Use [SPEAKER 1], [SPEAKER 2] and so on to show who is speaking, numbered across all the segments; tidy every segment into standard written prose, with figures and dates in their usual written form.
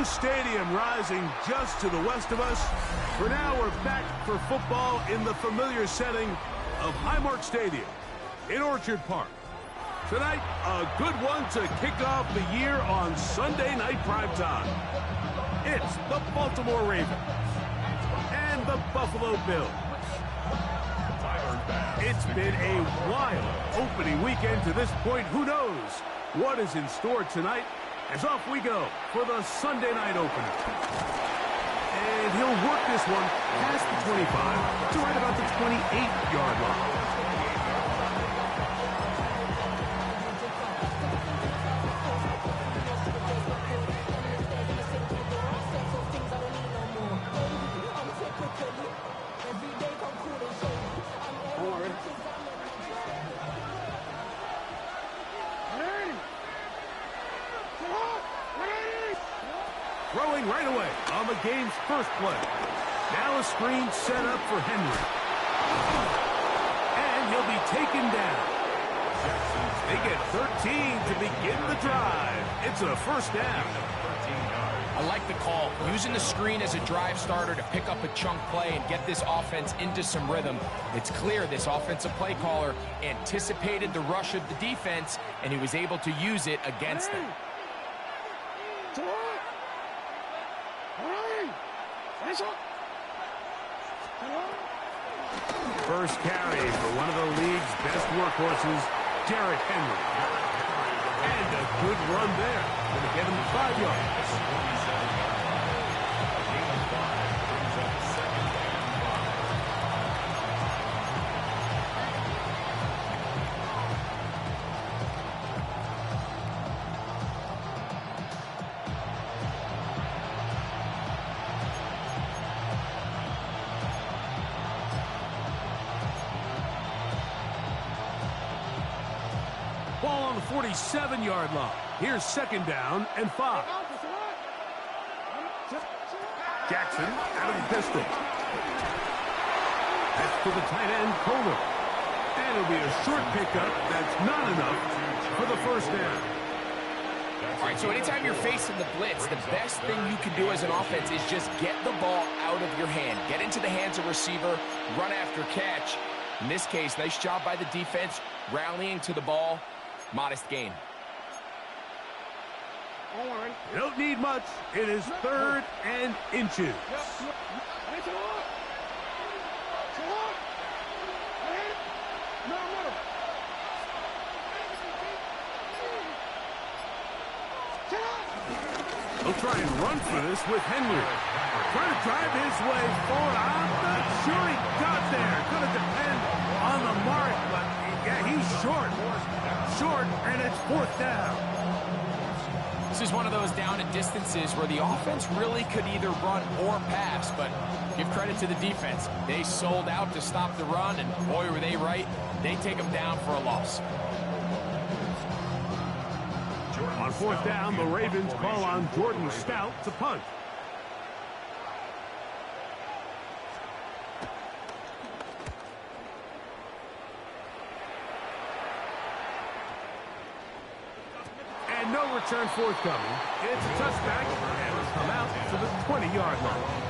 [SPEAKER 1] new stadium rising just to the west of us. For now, we're back for football in the familiar setting of Highmark Stadium in Orchard Park. Tonight, a good one to kick off the year on Sunday night primetime. It's the Baltimore Ravens and the Buffalo Bills. It's been a wild opening weekend to this point. Who knows what is in store tonight? As off we go for the Sunday night opener. And he'll work this one past the 25 to right about the 28-yard line. Throwing right away on the game's first play. Now a screen set up for Henry. And he'll be taken down. They get 13 to begin the drive. It's a first down.
[SPEAKER 2] I like the call. Using the screen as a drive starter to pick up a chunk play and get this offense into some rhythm. It's clear this offensive play caller anticipated the rush of the defense, and he was able to use it against them.
[SPEAKER 1] First carry for one of the league's best workhorses, Derrick Henry. And a good run there. Going to get him 5 yards. Ball on the 47-yard line. Here's second down and 5. Jackson out of the pistol. That's to the tight end, Kohler. And it'll be a short pickup that's not enough for the first down.
[SPEAKER 2] All right, so anytime you're facing the blitz, the best thing you can do as an offense is just get the ball out of your hand. Get into the hands of receiver, run after catch. In this case, nice job by the defense, rallying to the ball. Modest gain.
[SPEAKER 1] You don't need much. It is 3rd and inches. He'll try and run for this with Henry. Trying to drive his way forward. I'm not sure he got there. Going to depend on the mark, but yeah, he's short. Short, and it's 4th down.
[SPEAKER 2] This is one of those down and distances where the offense really could either run or pass, but give credit to the defense. They sold out to stop the run, and boy, were they right. They take them down for a loss.
[SPEAKER 1] On 4th down, the Ravens call on Jordan Stout to punt. And no return forthcoming. It's a touchback, and it'll come out to the 20-yard line.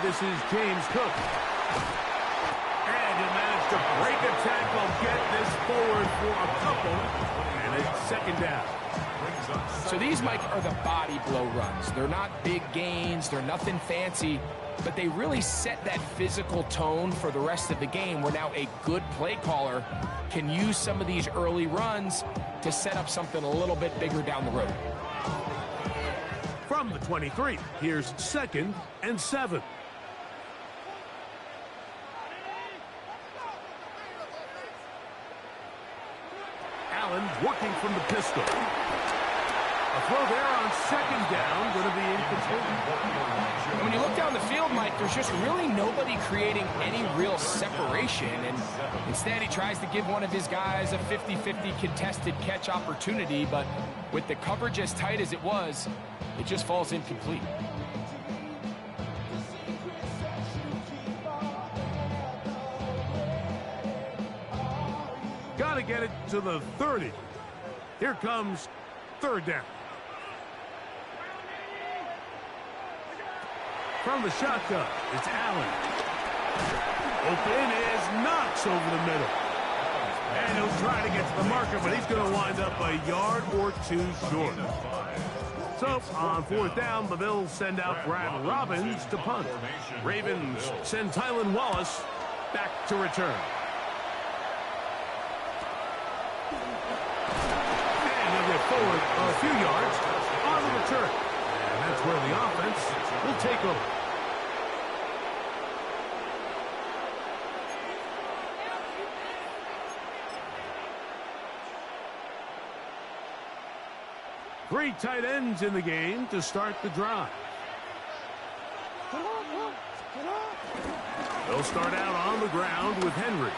[SPEAKER 1] This is James Cook. And he managed to break a tackle, get this forward for a couple, and it's 2nd down.
[SPEAKER 2] So these, Mike, are the body blow runs. They're not big gains. They're nothing fancy, but they really set that physical tone for the rest of the game where now a good play caller can use some of these early runs to set up something a little bit bigger down the road.
[SPEAKER 1] From the 23, here's 2nd and 7. Allen working from the pistol. A throw there on second down, going to be incomplete.
[SPEAKER 2] When you look down the field, Mike, there's just really nobody creating any real separation. And instead, he tries to give one of his guys a 50-50 contested catch opportunity. But with the coverage as tight as it was, it just falls incomplete.
[SPEAKER 1] Got to get it to the 30. Here comes third down. From the shotgun, it's Allen. Open is Knox over the middle. And he'll try to get to the marker, but he's going to wind up a yard or two short. So, on fourth down, the Bills send out Brad Robbins to punt. Ravens send Tylan Wallace back to return. And they'll get forward a few yards on the return. And that's where the offense will take over. Three tight ends in the game to start the drive. They'll start out on the ground with Henry.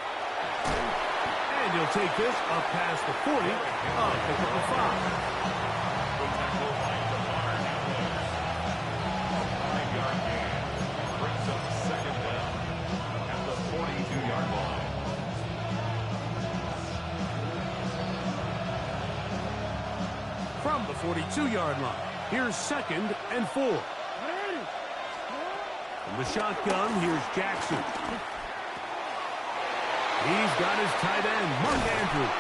[SPEAKER 1] And he'll take this up past the 40, pick up the 5.
[SPEAKER 3] Brings up second down at the 42-yard line.
[SPEAKER 1] From the 42-yard line, here's 2nd and 4. From the shotgun, here's Jackson. He's got his tight end, Mark Andrews.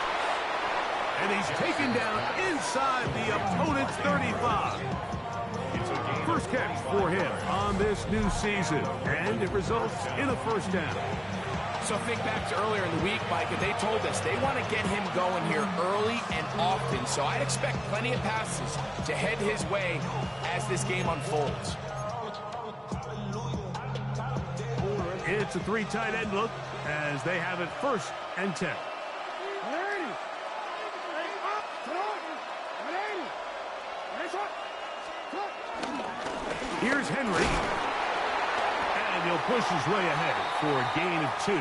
[SPEAKER 1] And he's taken down inside the opponent's 35. First catch for him on this new season, and it results in a first down.
[SPEAKER 2] So think back to earlier in the week, Mike, and they told us they want to get him going here early and often. So I'd expect plenty of passes to head his way as this game unfolds.
[SPEAKER 1] It's a three tight end look as they have it 1st and 10. Here's Henry. And he'll push his way ahead for a gain of 2.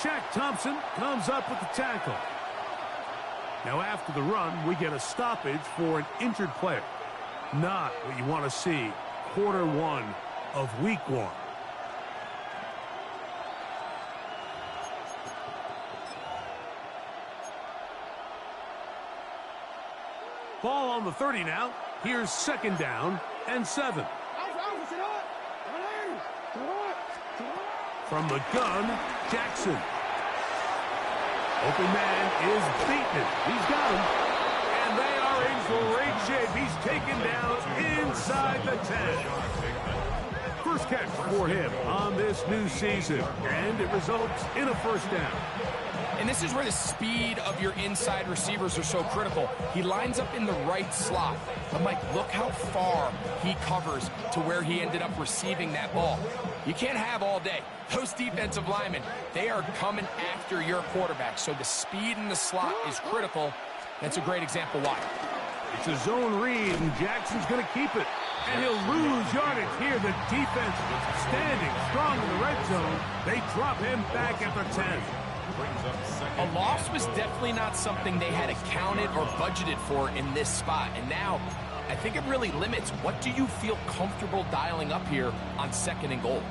[SPEAKER 1] Shaq Thompson comes up with the tackle. Now after the run, we get a stoppage for an injured player. Not what you want to see quarter 1 of week 1. Ball on the 30 now. Here's 2nd down and 7. From the gun, Jackson. Open man is beaten. He's got him. And they are in great shape. He's taken down inside the 10. First catch for him on this new season. And it results in a first down.
[SPEAKER 2] And this is where the speed of your inside receivers are so critical. He lines up in the right slot. But, Mike, look how far he covers to where he ended up receiving that ball. You can't have all day. Those defensive linemen, they are coming after your quarterback. So the speed in the slot is critical. That's a great example why.
[SPEAKER 1] It's a zone read, and Jackson's going to keep it. And he'll lose yardage here. The defense standing strong in the red zone. They drop him back at the 10.
[SPEAKER 2] A loss was definitely not something they had accounted or budgeted for in this spot. And now, I think it really limits what do you feel comfortable dialing up here on 2nd and goal.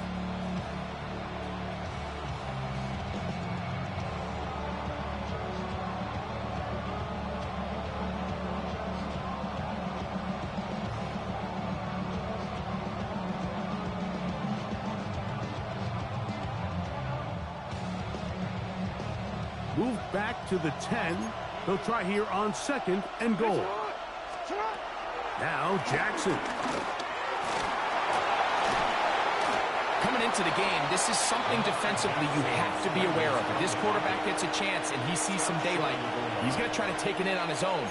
[SPEAKER 1] Move back to the 10. They'll try here on 2nd and goal. Now Jackson.
[SPEAKER 2] Coming into the game, this is something defensively you have to be aware of. If this quarterback gets a chance and he sees some daylight, he's going to try to take it in on his own.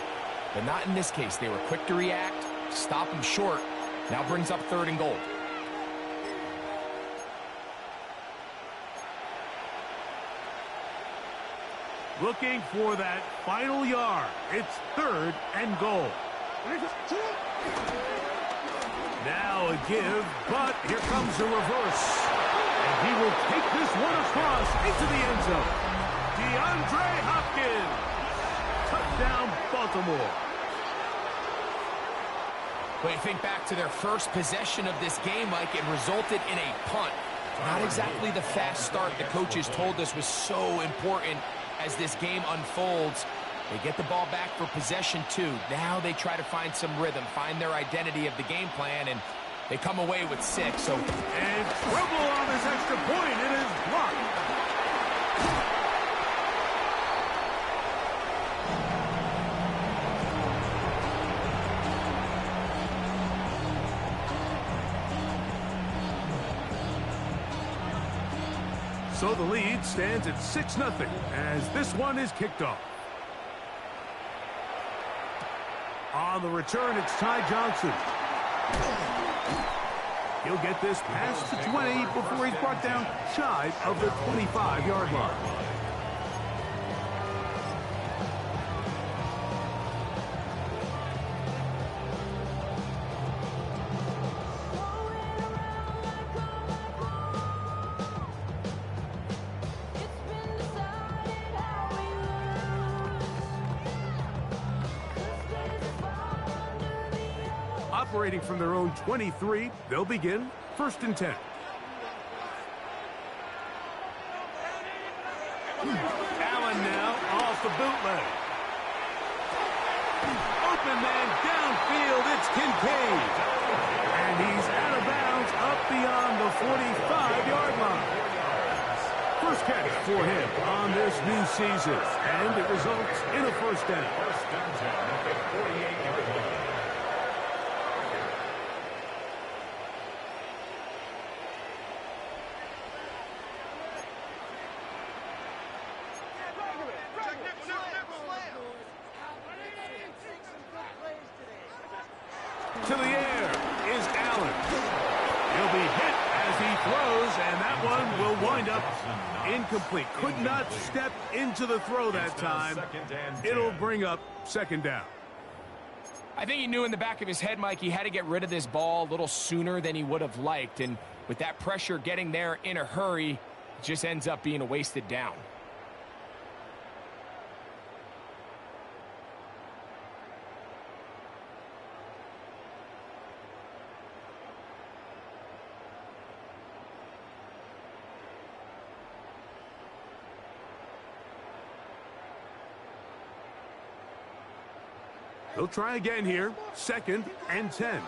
[SPEAKER 2] But not in this case. They were quick to react, stop him short. Now brings up 3rd and goal.
[SPEAKER 1] looking for that final yard. It's 3rd and goal. Now a give, but here comes a reverse. And he will take this one across into the end zone. DeAndre Hopkins. Touchdown, Baltimore.
[SPEAKER 2] But you think back to their first possession of this game, Mike, it resulted in a punt. Not exactly the fast start the coaches told us was so important as this game unfolds. They get the ball back for possession 2. Now they try to find some rhythm, find their identity of the game plan, and they come away with 6. So,
[SPEAKER 1] and trouble on this extra point. It is blocked. So the lead stands at 6-0 as this one is kicked off. On the return, it's Ty Johnson. He'll get this past the 20 before he's brought down shy of the 25-yard line. Operating from their own 23, they'll begin 1st and 10. Allen now off the bootleg. Open man downfield, it's Kincaid. And he's out of bounds up beyond the 45-yard line. First catch for him on this new season, and it results in a 1st down.
[SPEAKER 3] 1st and 10 at the 48-yard line.
[SPEAKER 1] To the air is Allen. He'll be hit as he throws, and that one will wind up incomplete. Could not step into the throw that time. It'll bring up 2nd down.
[SPEAKER 2] I think he knew in the back of his head, Mike, he had to get rid of this ball a little sooner than he would have liked. And with that pressure getting there in a hurry, it just ends up being a wasted down.
[SPEAKER 1] He'll try again here. 2nd and 10.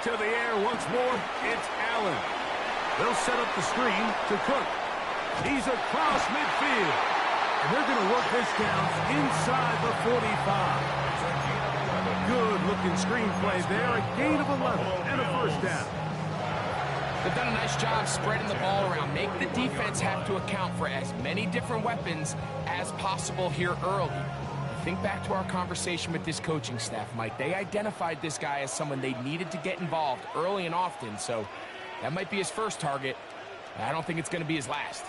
[SPEAKER 1] To the air once more. It's Allen. They'll set up the screen to Cook. He's across midfield. And they're going to work this down inside the 45. Good-looking screenplay there. A gain of 11 and a 1st down.
[SPEAKER 2] They've done a nice job spreading the ball around. Make the defense have to account for as many different weapons as possible here early. Think back to our conversation with this coaching staff, Mike. They identified this guy as someone they needed to get involved early and often, so that might be his first target. I don't think it's going to be his last.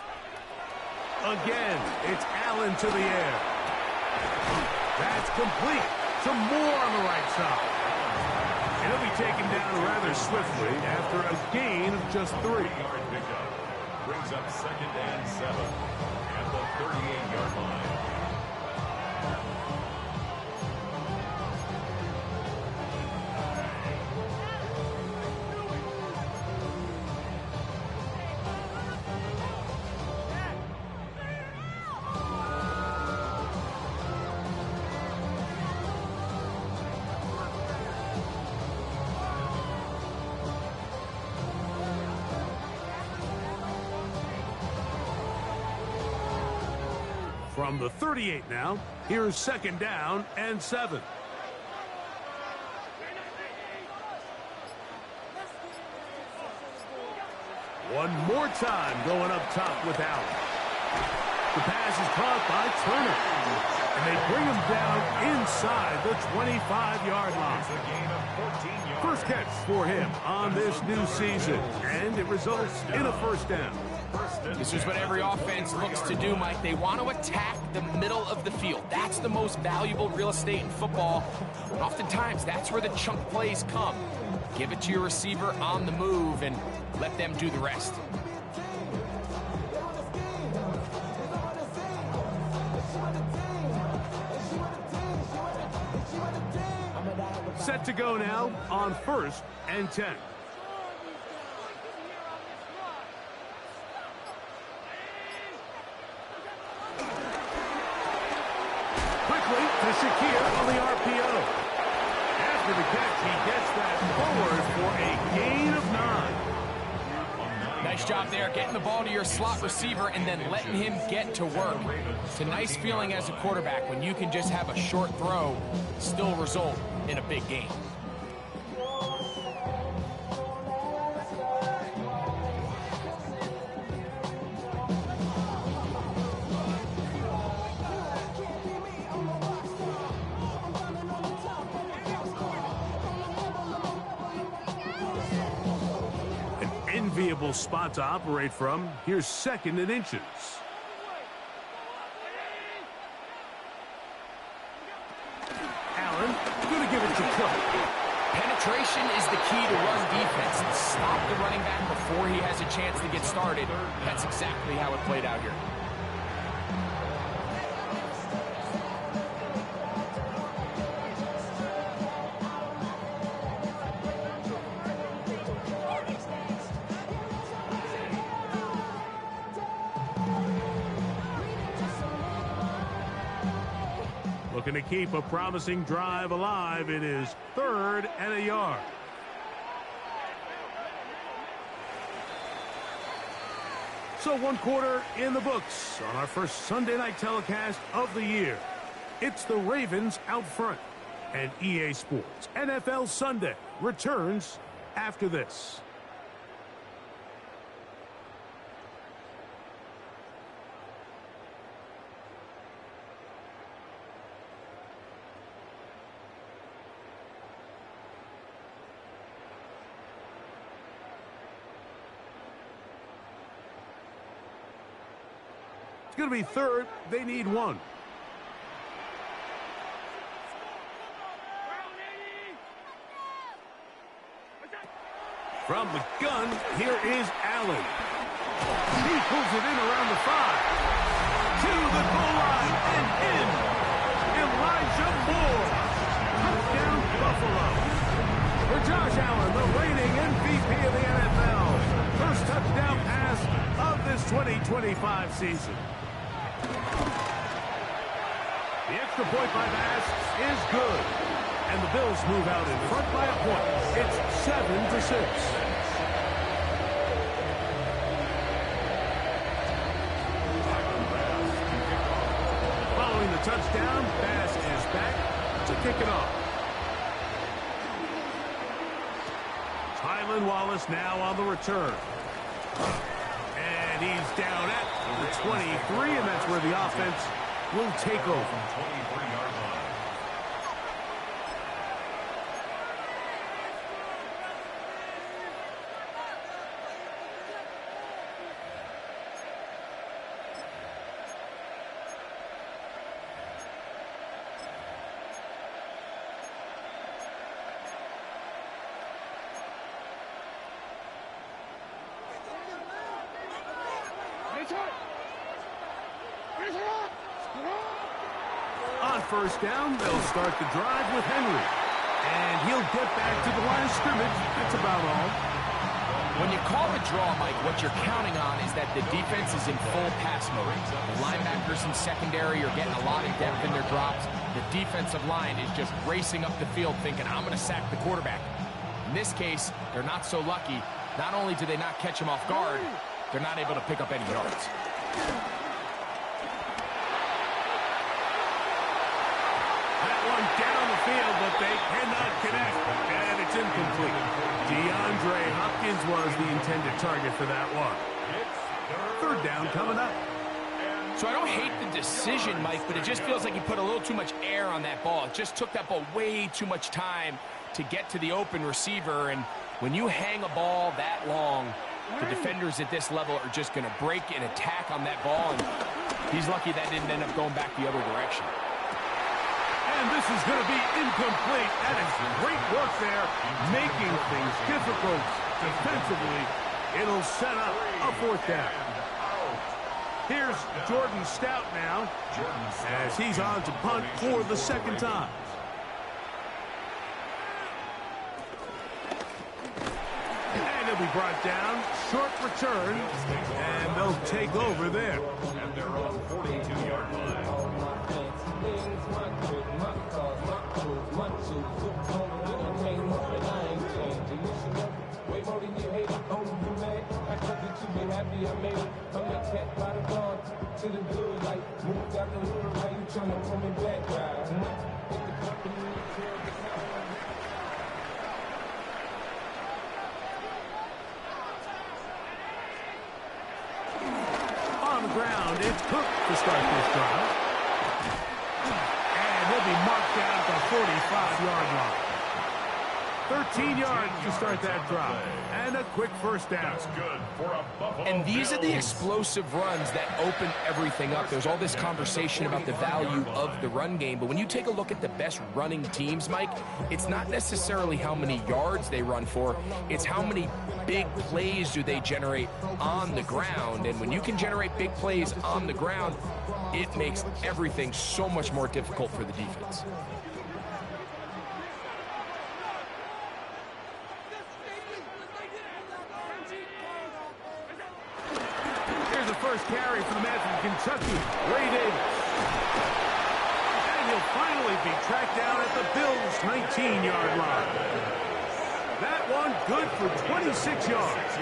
[SPEAKER 1] Again, it's Allen to the air. That's complete. Some more on the right side. And he'll be taken down rather swiftly after a gain of just 3.
[SPEAKER 3] Yard pickup brings up 2nd and 7 at the 38-yard line.
[SPEAKER 1] From the 38 now, here's 2nd down and 7. One more time going up top with Allen. The pass is caught by Turner. And they bring him down inside the 25-yard line. First catch for him on this new season, and it results in a first down.
[SPEAKER 2] This is what every offense looks to do, Mike. They want to attack the middle of the field. That's the most valuable real estate in football. And oftentimes, that's where the chunk plays come. Give it to your receiver on the move and let them do the rest.
[SPEAKER 1] Set to go now on 1st and 10. Quickly to Shakir on the RPO. After the catch, he gets that forward for a gain of 9.
[SPEAKER 2] Nice job there, getting the ball to your slot receiver and then letting him get to work. It's a nice feeling as a quarterback when you can just have a short throw, still result in a big game.
[SPEAKER 1] Enviable spot to operate from. Here's 2nd and inches. Allen going to give it to Cook.
[SPEAKER 2] Penetration is the key to run defense. Stop the running back before he has a chance to get started. That's exactly how it played out here.
[SPEAKER 1] Looking to keep a promising drive alive. It is 3rd and a yard. So 1 quarter in the books on our first Sunday night telecast of the year. It's the Ravens out front. And EA Sports NFL Sunday returns after this. It's going to be 3rd. They need 1. From the gun, here is Allen. He pulls it in around the 5. To the goal line and in. Elijah Moore. Touchdown, Buffalo. For Josh Allen, the reigning MVP of the NFL. First touchdown pass of this 2025 season. The extra point by Bass is good. And the Bills move out in front by a point. It's 7-6. Following the touchdown, Bass is back to kick it off. Tylan Wallace now on the return. And he's down at the 23, and that's where the offense will take over. On first down, they'll start the drive with Henry. And he'll get back to the line of scrimmage. That's about all.
[SPEAKER 2] When you call a draw, Mike, what you're counting on is that the defense is in full pass mode. The linebackers in secondary are getting a lot of depth in their drops. The defensive line is just racing up the field thinking, I'm going to sack the quarterback. In this case, they're not so lucky. Not only do they not catch him off guard, they're not able to pick up any yards.
[SPEAKER 1] Down the field, but they cannot connect, and it's incomplete. DeAndre Hopkins was the intended target for that one. 3rd down coming up.
[SPEAKER 2] So I don't hate the decision, Mike, but it just feels like he put a little too much air on that ball. It just took that ball way too much time to get to the open receiver. And when you hang a ball that long, the defenders at this level are just going to break and attack on that ball. And he's lucky that didn't end up going back the other direction.
[SPEAKER 1] And this is going to be incomplete. That is great work there, making things difficult defensively. It'll set up a 4th down. Here's Jordan Stout now, as he's on to punt for the 2nd time. And he'll be brought down. Short return, and they'll take over there.
[SPEAKER 3] At their own 42-yard line.
[SPEAKER 1] On the ground, it's Cook to start this drive. And he'll be marked down at the 45-yard line. 13 yards to start that drive. And a quick 1st down.
[SPEAKER 3] That's good for a Buffalo
[SPEAKER 2] And these are the
[SPEAKER 3] Bills.
[SPEAKER 2] explosive runs that open everything up. There's all this conversation about the value of the run game, but when you take a look at the best running teams, Mike, it's not necessarily how many yards they run for, it's how many big plays do they generate on the ground. And when you can generate big plays on the ground, it makes everything so much more difficult for the defense.
[SPEAKER 1] First carry for the man from Kentucky, Ray Davis. And he'll finally be tracked down at the Bills' 19-yard line. That one good for 26 yards.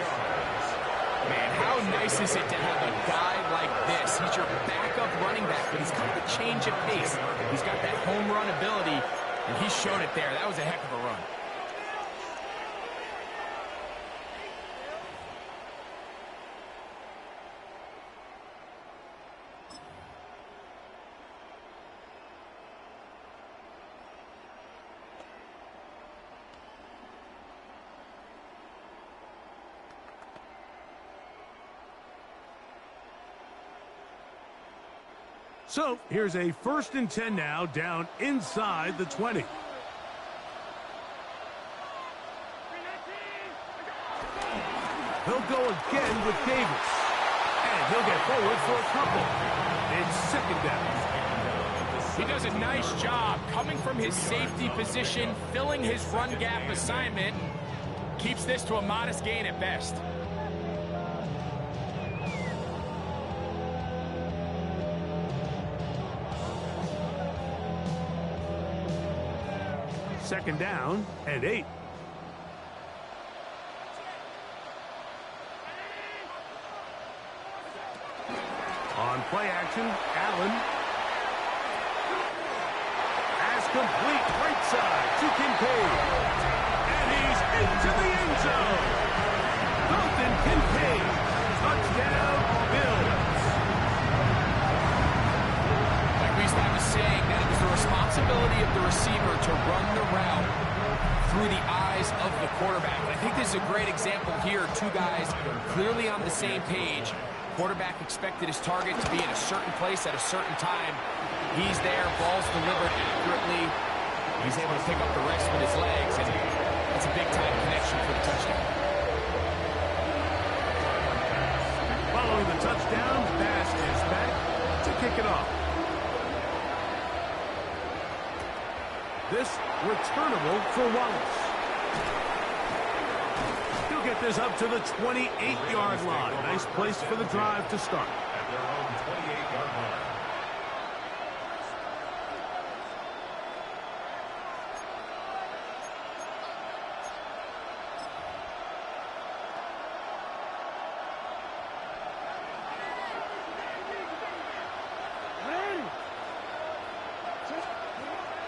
[SPEAKER 2] Man, how nice is it to have a guy like this? He's your backup running back, but he's got the change of pace. He's got that home run ability, and he showed it there. That was a heck of a run.
[SPEAKER 1] So here's a 1st and 10 now, down inside the 20. He'll go again with Davis. And he'll get forward for a couple. It's 2nd down.
[SPEAKER 2] He does a nice job coming from his safety position, filling his run gap assignment, keeps this to a modest gain at best.
[SPEAKER 1] Second down and 8. On play action, Allen. Pass complete, right side to Kincaid. And he's into the end zone. Dalton Kincaid. Touchdown, Bills.
[SPEAKER 2] Like we used to have a saying that it was the responsibility of the receiver to run the route through the eyes of the quarterback. And I think this is a great example here. Two guys clearly on the same page. Quarterback expected his target to be in a certain place at a certain time. He's there, ball's delivered accurately. He's able to pick up the rest with his legs, and that's a big-time connection for the touchdown.
[SPEAKER 1] Following the touchdown, pass is back to kick it off. This returnable for Wallace. He'll get this up to the 28-yard line. Nice place for the drive to start.
[SPEAKER 3] At their own 28-yard line.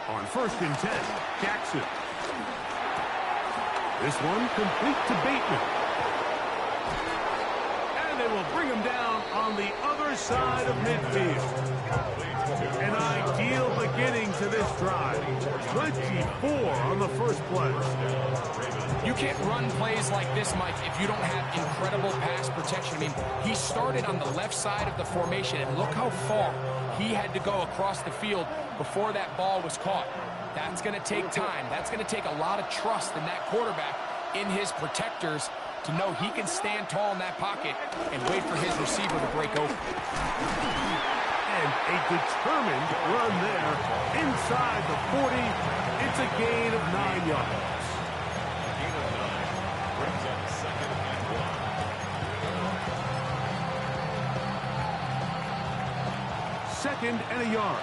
[SPEAKER 1] On 1st and 10, Jackson. This one complete to Bateman. And they will bring him down on the other near side of midfield. An ideal beginning to this drive. 24 on the first play.
[SPEAKER 2] You can't run plays like this, Mike, if you don't have incredible pass protection. I mean, he started on the left side of the formation, and look how far he had to go across the field before that ball was caught. That's going to take time. That's going to take a lot of trust in that quarterback, in his protectors, to know he can stand tall in that pocket and wait for his receiver to break open.
[SPEAKER 1] And a determined run there inside the 40. It's a gain of 9 yards.
[SPEAKER 3] Gain of 9 brings up 2nd and 1.
[SPEAKER 1] 2nd and a yard.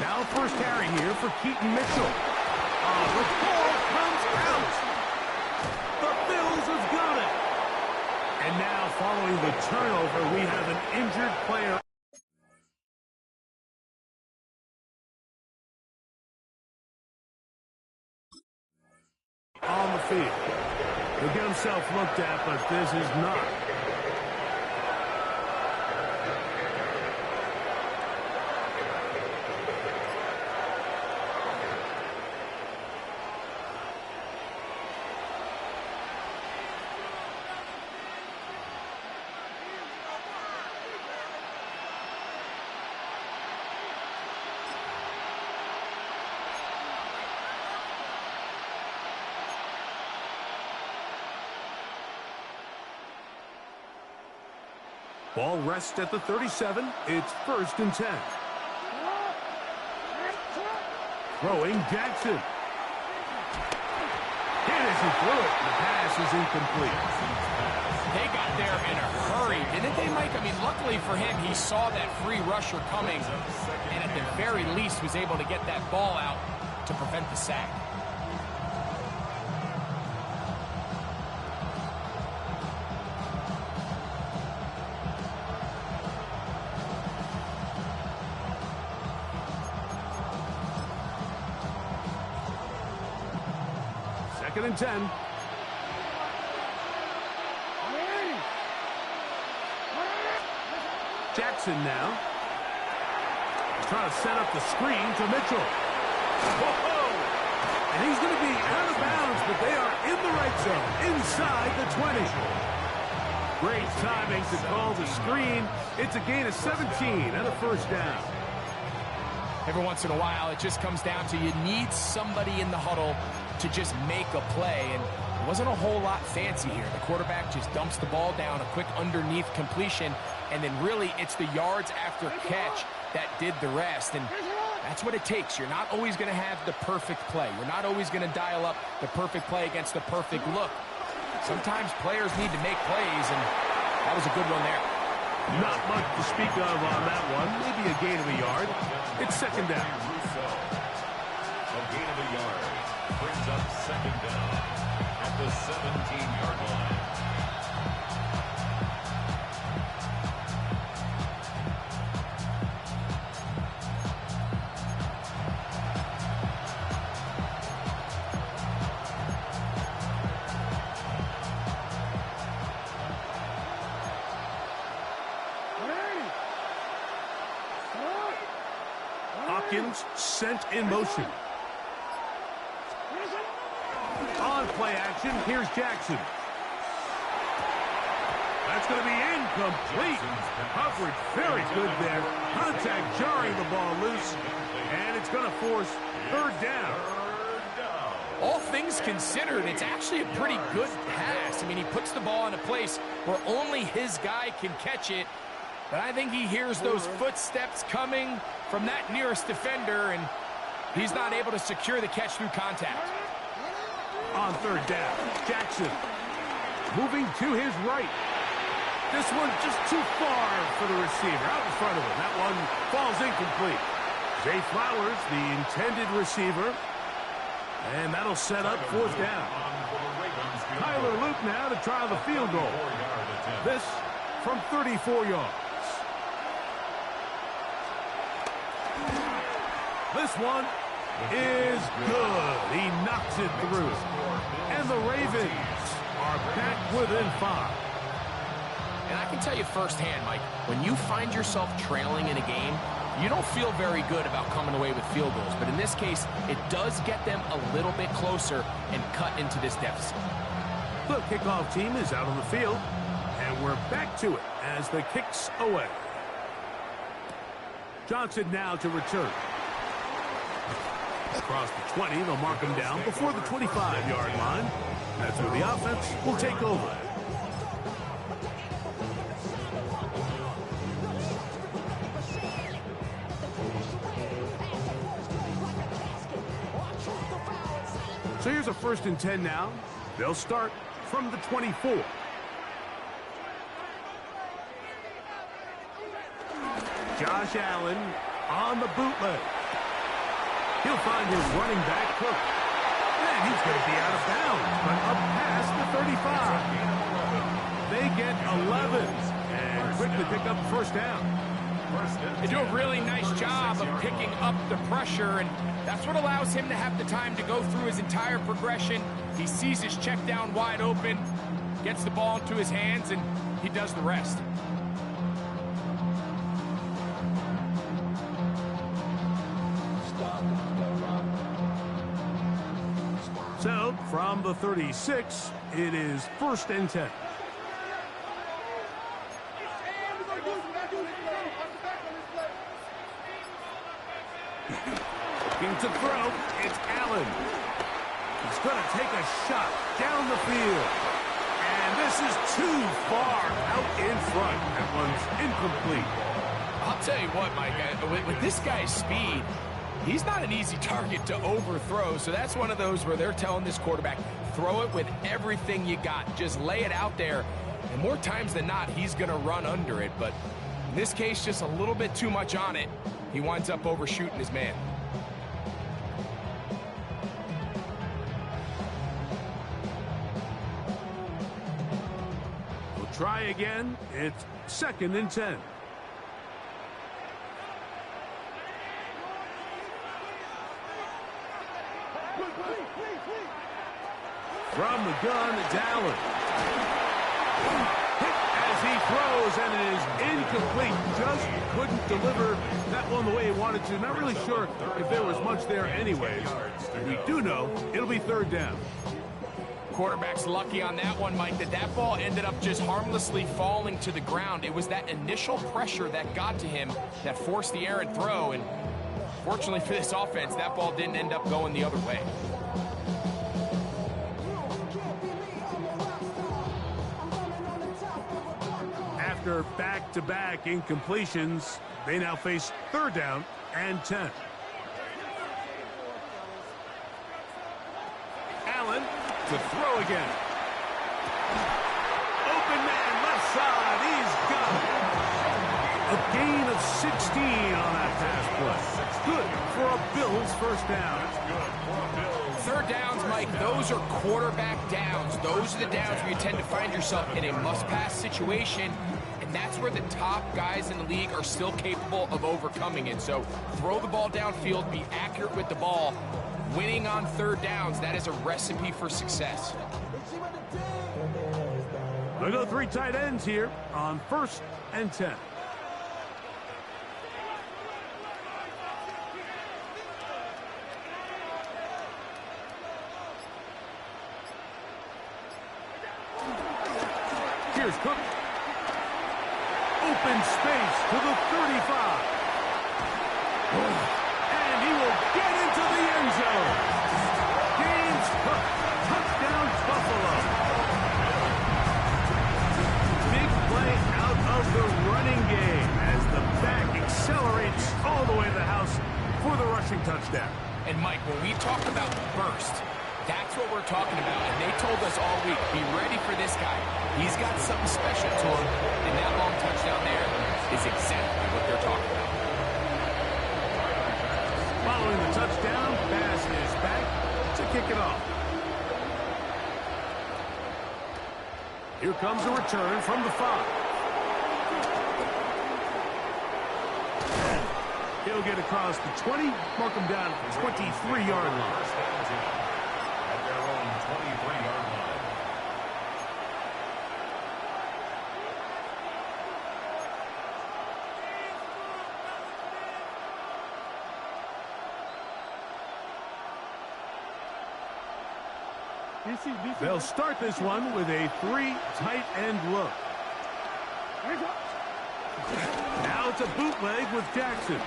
[SPEAKER 1] Now first carry here for Keaton Mitchell. The ball comes out. The Bills have got it. And now following the turnover, we have an injured player on the field. He'll get himself looked at, but this is not. Ball rests at the 37. It's 1st and 10. Throwing Jackson. Hit as he threw it. The pass is incomplete.
[SPEAKER 2] They got there in a hurry, didn't they, Mike? I mean, luckily for him, he saw that free rusher coming and at the very least was able to get that ball out to prevent the sack.
[SPEAKER 1] Second and 10. Jackson now. Trying to set up the screen to Mitchell. Whoa! And he's going to be out of bounds, but they are in the right zone, inside the 20. Great timing to call the screen. It's a gain of 17 and a first down.
[SPEAKER 2] Every once in a while, it just comes down to you need somebody in the huddle to just make a play, and it wasn't a whole lot fancy here. The quarterback just dumps the ball down, a quick underneath completion, and then really it's the yards after catch that did the rest, and that's what it takes. You're not always going to have the perfect play. You're not always going to dial up the perfect play against the perfect look. Sometimes players need to make plays, and that was a good one there.
[SPEAKER 1] Not much to speak of on that one. Maybe a gain of a yard. It's 2nd down.
[SPEAKER 3] A gain of a yard brings up 2nd down at the 17-yard line.
[SPEAKER 1] Sent in motion. On play action, here's Jackson. That's going to be incomplete. Coverage very good there. Contact jarring the ball loose, and it's going to force 3rd down.
[SPEAKER 2] All things considered, it's actually a pretty good pass. I mean, he puts the ball in a place where only his guy can catch it. But I think he hears those footsteps coming from that nearest defender, and he's not able to secure the catch through contact.
[SPEAKER 1] On 3rd down, Jackson moving to his right. This one just too far for the receiver, out in front of him. That one falls incomplete. Zay Flowers, the intended receiver, and that'll set up 4th down. Tyler Luke now to try the field goal. This from 34 yards. This one is good. He knocks it through. And the Ravens are back within 5.
[SPEAKER 2] And I can tell you firsthand, Mike, when you find yourself trailing in a game, you don't feel very good about coming away with field goals. But in this case, it does get them a little bit closer and cut into this deficit.
[SPEAKER 1] The kickoff team is out on the field, and we're back to it as the kick's away. Johnson now to return. Across the 20, they'll mark him down before the 25-yard line. That's where the offense will take over. So here's a 1st and 10 now. They'll start from the 24. Josh Allen on the bootleg. He'll find his running back, Cook. And he's going to be out of bounds, but up past the 35. They get 11 and quickly pick up first down.
[SPEAKER 2] They do a really nice job of picking up the pressure, and that's what allows him to have the time to go through his entire progression. He sees his check down wide open, gets the ball into his hands, and he does the rest.
[SPEAKER 1] So, from the 36, it is 1st and 10. Looking to throw, it's Allen. He's going to take a shot down the field. And this is too far out in front. That one's incomplete.
[SPEAKER 2] I'll tell you what, Mike, with this guy's speed, he's not an easy target to overthrow. So that's one of those where they're telling this quarterback, throw it with everything you got. Just lay it out there. And more times than not, he's going to run under it. But in this case, just a little bit too much on it. He winds up overshooting his man.
[SPEAKER 1] We'll try again. It's 2nd and 10. From the gun, it's Allen. Hit as he throws, and it is incomplete. Just couldn't deliver that one the way he wanted to. Not really sure if there was much there anyways. We do know it'll be 3rd down.
[SPEAKER 2] Quarterback's lucky on that one, Mike, that ball ended up just harmlessly falling to the ground. It was that initial pressure that got to him that forced the errant throw, and fortunately for this offense, that ball didn't end up going the other way.
[SPEAKER 1] After back-to-back incompletions, they now face 3rd down and 10. Allen to throw again. Open man, left side, he's got it. A gain of 16 on that pass play. Good for a Bills 1st down.
[SPEAKER 2] 3rd downs, Mike, those are quarterback downs. Those are the downs where you tend to find yourself in a must-pass situation, and that's where the top guys in the league are still capable of overcoming it. So throw the ball downfield, be accurate with the ball. Winning on 3rd downs, that is a recipe for success.
[SPEAKER 1] They'll go 3 tight ends here on 1st and 10. Here's Cook. Open space to the 35. And he will get into the end zone. James Cook, touchdown Buffalo. Big play out of the running game as the back accelerates all the way to the house for the rushing touchdown.
[SPEAKER 2] And Mike, when we talk about burst, that's what we're talking about. And they told us all week, be ready for this guy. He's got something special to him. And that long touchdown there is exactly what they're talking about.
[SPEAKER 1] Following the touchdown, pass is back to kick it off. Here comes a return from the 5. He'll He'll get across the 20, mark him down at the 23-yard line.
[SPEAKER 3] At their own 23-yard line.
[SPEAKER 1] They'll start this one with a 3 tight end look. Now it's a bootleg with Jackson.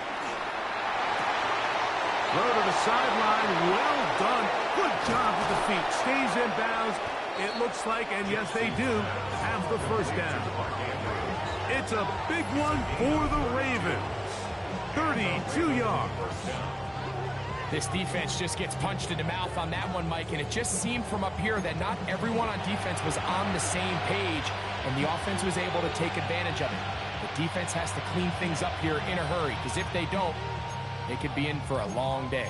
[SPEAKER 1] Throw to the sideline. Well done. Good job with the feet. Stays in bounds. It looks like, and yes, they do, have the first down. It's a big one for the Ravens. 32 yards.
[SPEAKER 2] This defense just gets punched in the mouth on that one, Mike, and it just seemed from up here that not everyone on defense was on the same page, and the offense was able to take advantage of it. The defense has to clean things up here in a hurry, because if they don't, they could be in for a long day.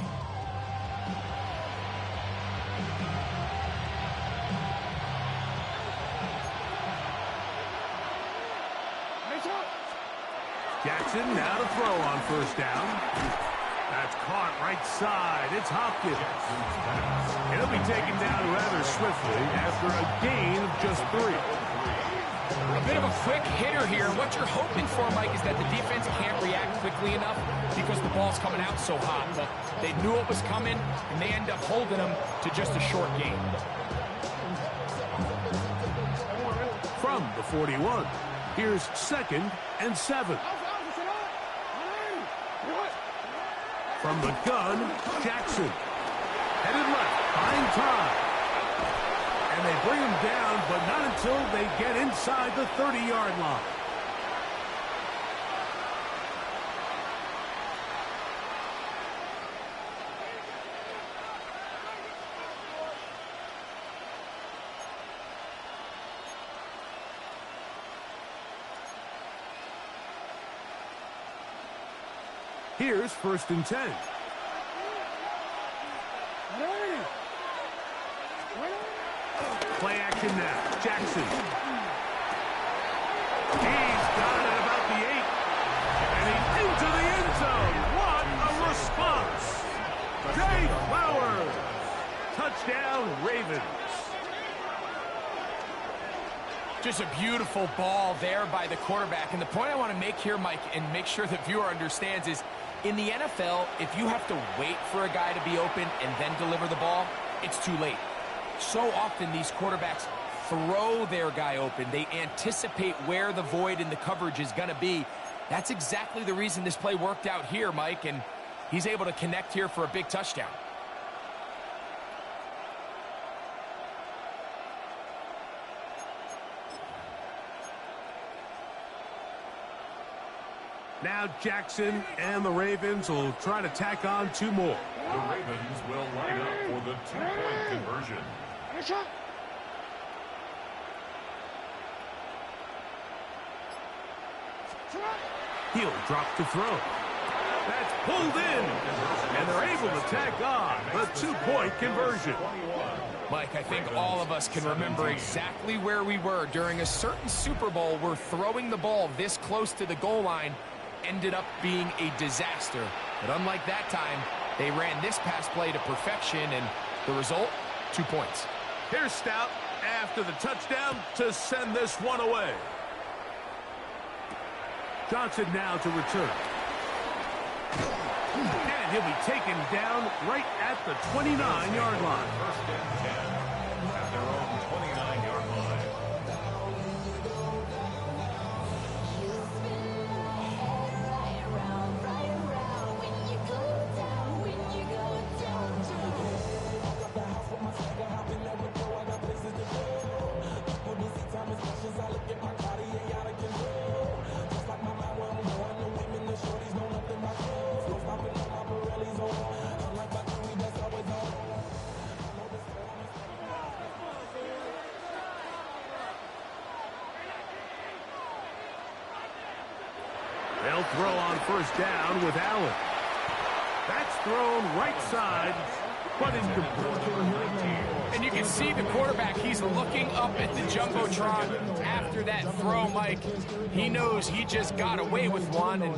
[SPEAKER 1] Jackson now to throw on first down. That's caught right side. It's Hopkins. He'll be taken down rather swiftly after a gain of just 3.
[SPEAKER 2] A bit of a quick hitter here. What you're hoping for, Mike, is that the defense can't react quickly enough because the ball's coming out so hot. But they knew it was coming, and they end up holding them to just a short gain.
[SPEAKER 1] From the 41, here's 2nd and 7. From the gun, Jackson. Headed left, buying time. And they bring him down, but not until they get inside the 30-yard line. Here's 1st and 10. Play action now. Jackson. He's got it about the 8. And he's into the end zone. What a response. Jay Flowers. Touchdown, Ravens.
[SPEAKER 2] Just a beautiful ball there by the quarterback. And the point I want to make here, Mike, and make sure the viewer understands is, in the NFL, if you have to wait for a guy to be open and then deliver the ball, it's too late. So often these quarterbacks throw their guy open. They anticipate where the void in the coverage is going to be. That's exactly the reason this play worked out here, Mike, and he's able to connect here for a big touchdown.
[SPEAKER 1] Now Jackson and the Ravens will try to tack on 2 more.
[SPEAKER 3] The Ravens will line up for the 2-point conversion.
[SPEAKER 1] He'll drop to throw. That's pulled in. And they're able to tack on the 2-point conversion.
[SPEAKER 2] Mike, I think all of us can remember exactly where we were during a certain Super Bowl where throwing the ball this close to the goal line ended up being a disaster. But unlike that time, they ran this pass play to perfection, and the result, 2 points.
[SPEAKER 1] Here's Stout after the touchdown to send this one away. Johnson now to return. And he'll be taken down right at the 29-yard line.
[SPEAKER 3] 1st and 10 at their own 29-yard line.
[SPEAKER 1] They'll throw on first down with Allen. That's thrown right side. but incomplete.
[SPEAKER 2] And you can see the quarterback, he's looking up at the Jumbotron after that throw, Mike. He knows he just got away with one, and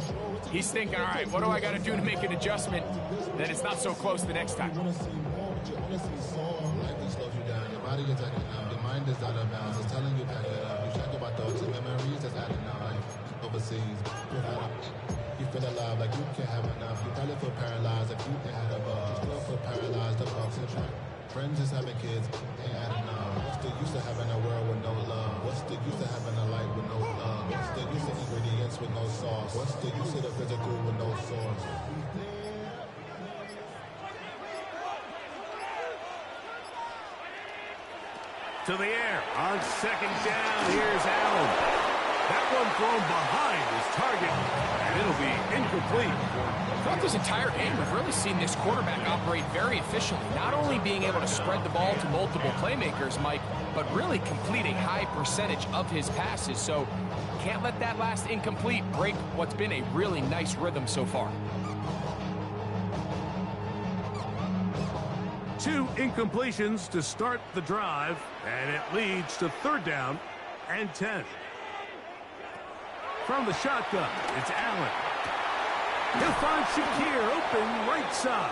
[SPEAKER 2] he's thinking, all right, what do I got to do to make an adjustment that it's not so close the next time?
[SPEAKER 4] Your body is acting up, your mind is out of bounds. It's telling you pack it up. You check about thoughts and memories that's adding up. Like overseas, you feel alive like you can't have enough. You probably feel paralyzed like you ain't had a bug. You still feel paralyzed, the bugs and trying. Friends is having kids, ain't adding up. What's the use of having a world with no love? What's the use of having a life with no love? What's the use of ingredients with no sauce? What's the use of the physical with no source?
[SPEAKER 1] To the air on second down. Here's Allen. That one thrown behind his target, and it'll be incomplete.
[SPEAKER 2] Throughout this entire game, we've really seen this quarterback operate very efficiently, not only being able to spread the ball to multiple playmakers, Mike, but really complete a high percentage of his passes. So can't let that last incomplete break what's been a really nice rhythm so far.
[SPEAKER 1] 2 incompletions to start the drive, and it leads to 3rd down and 10. From the shotgun, it's Allen. He'll find Shakir open right side.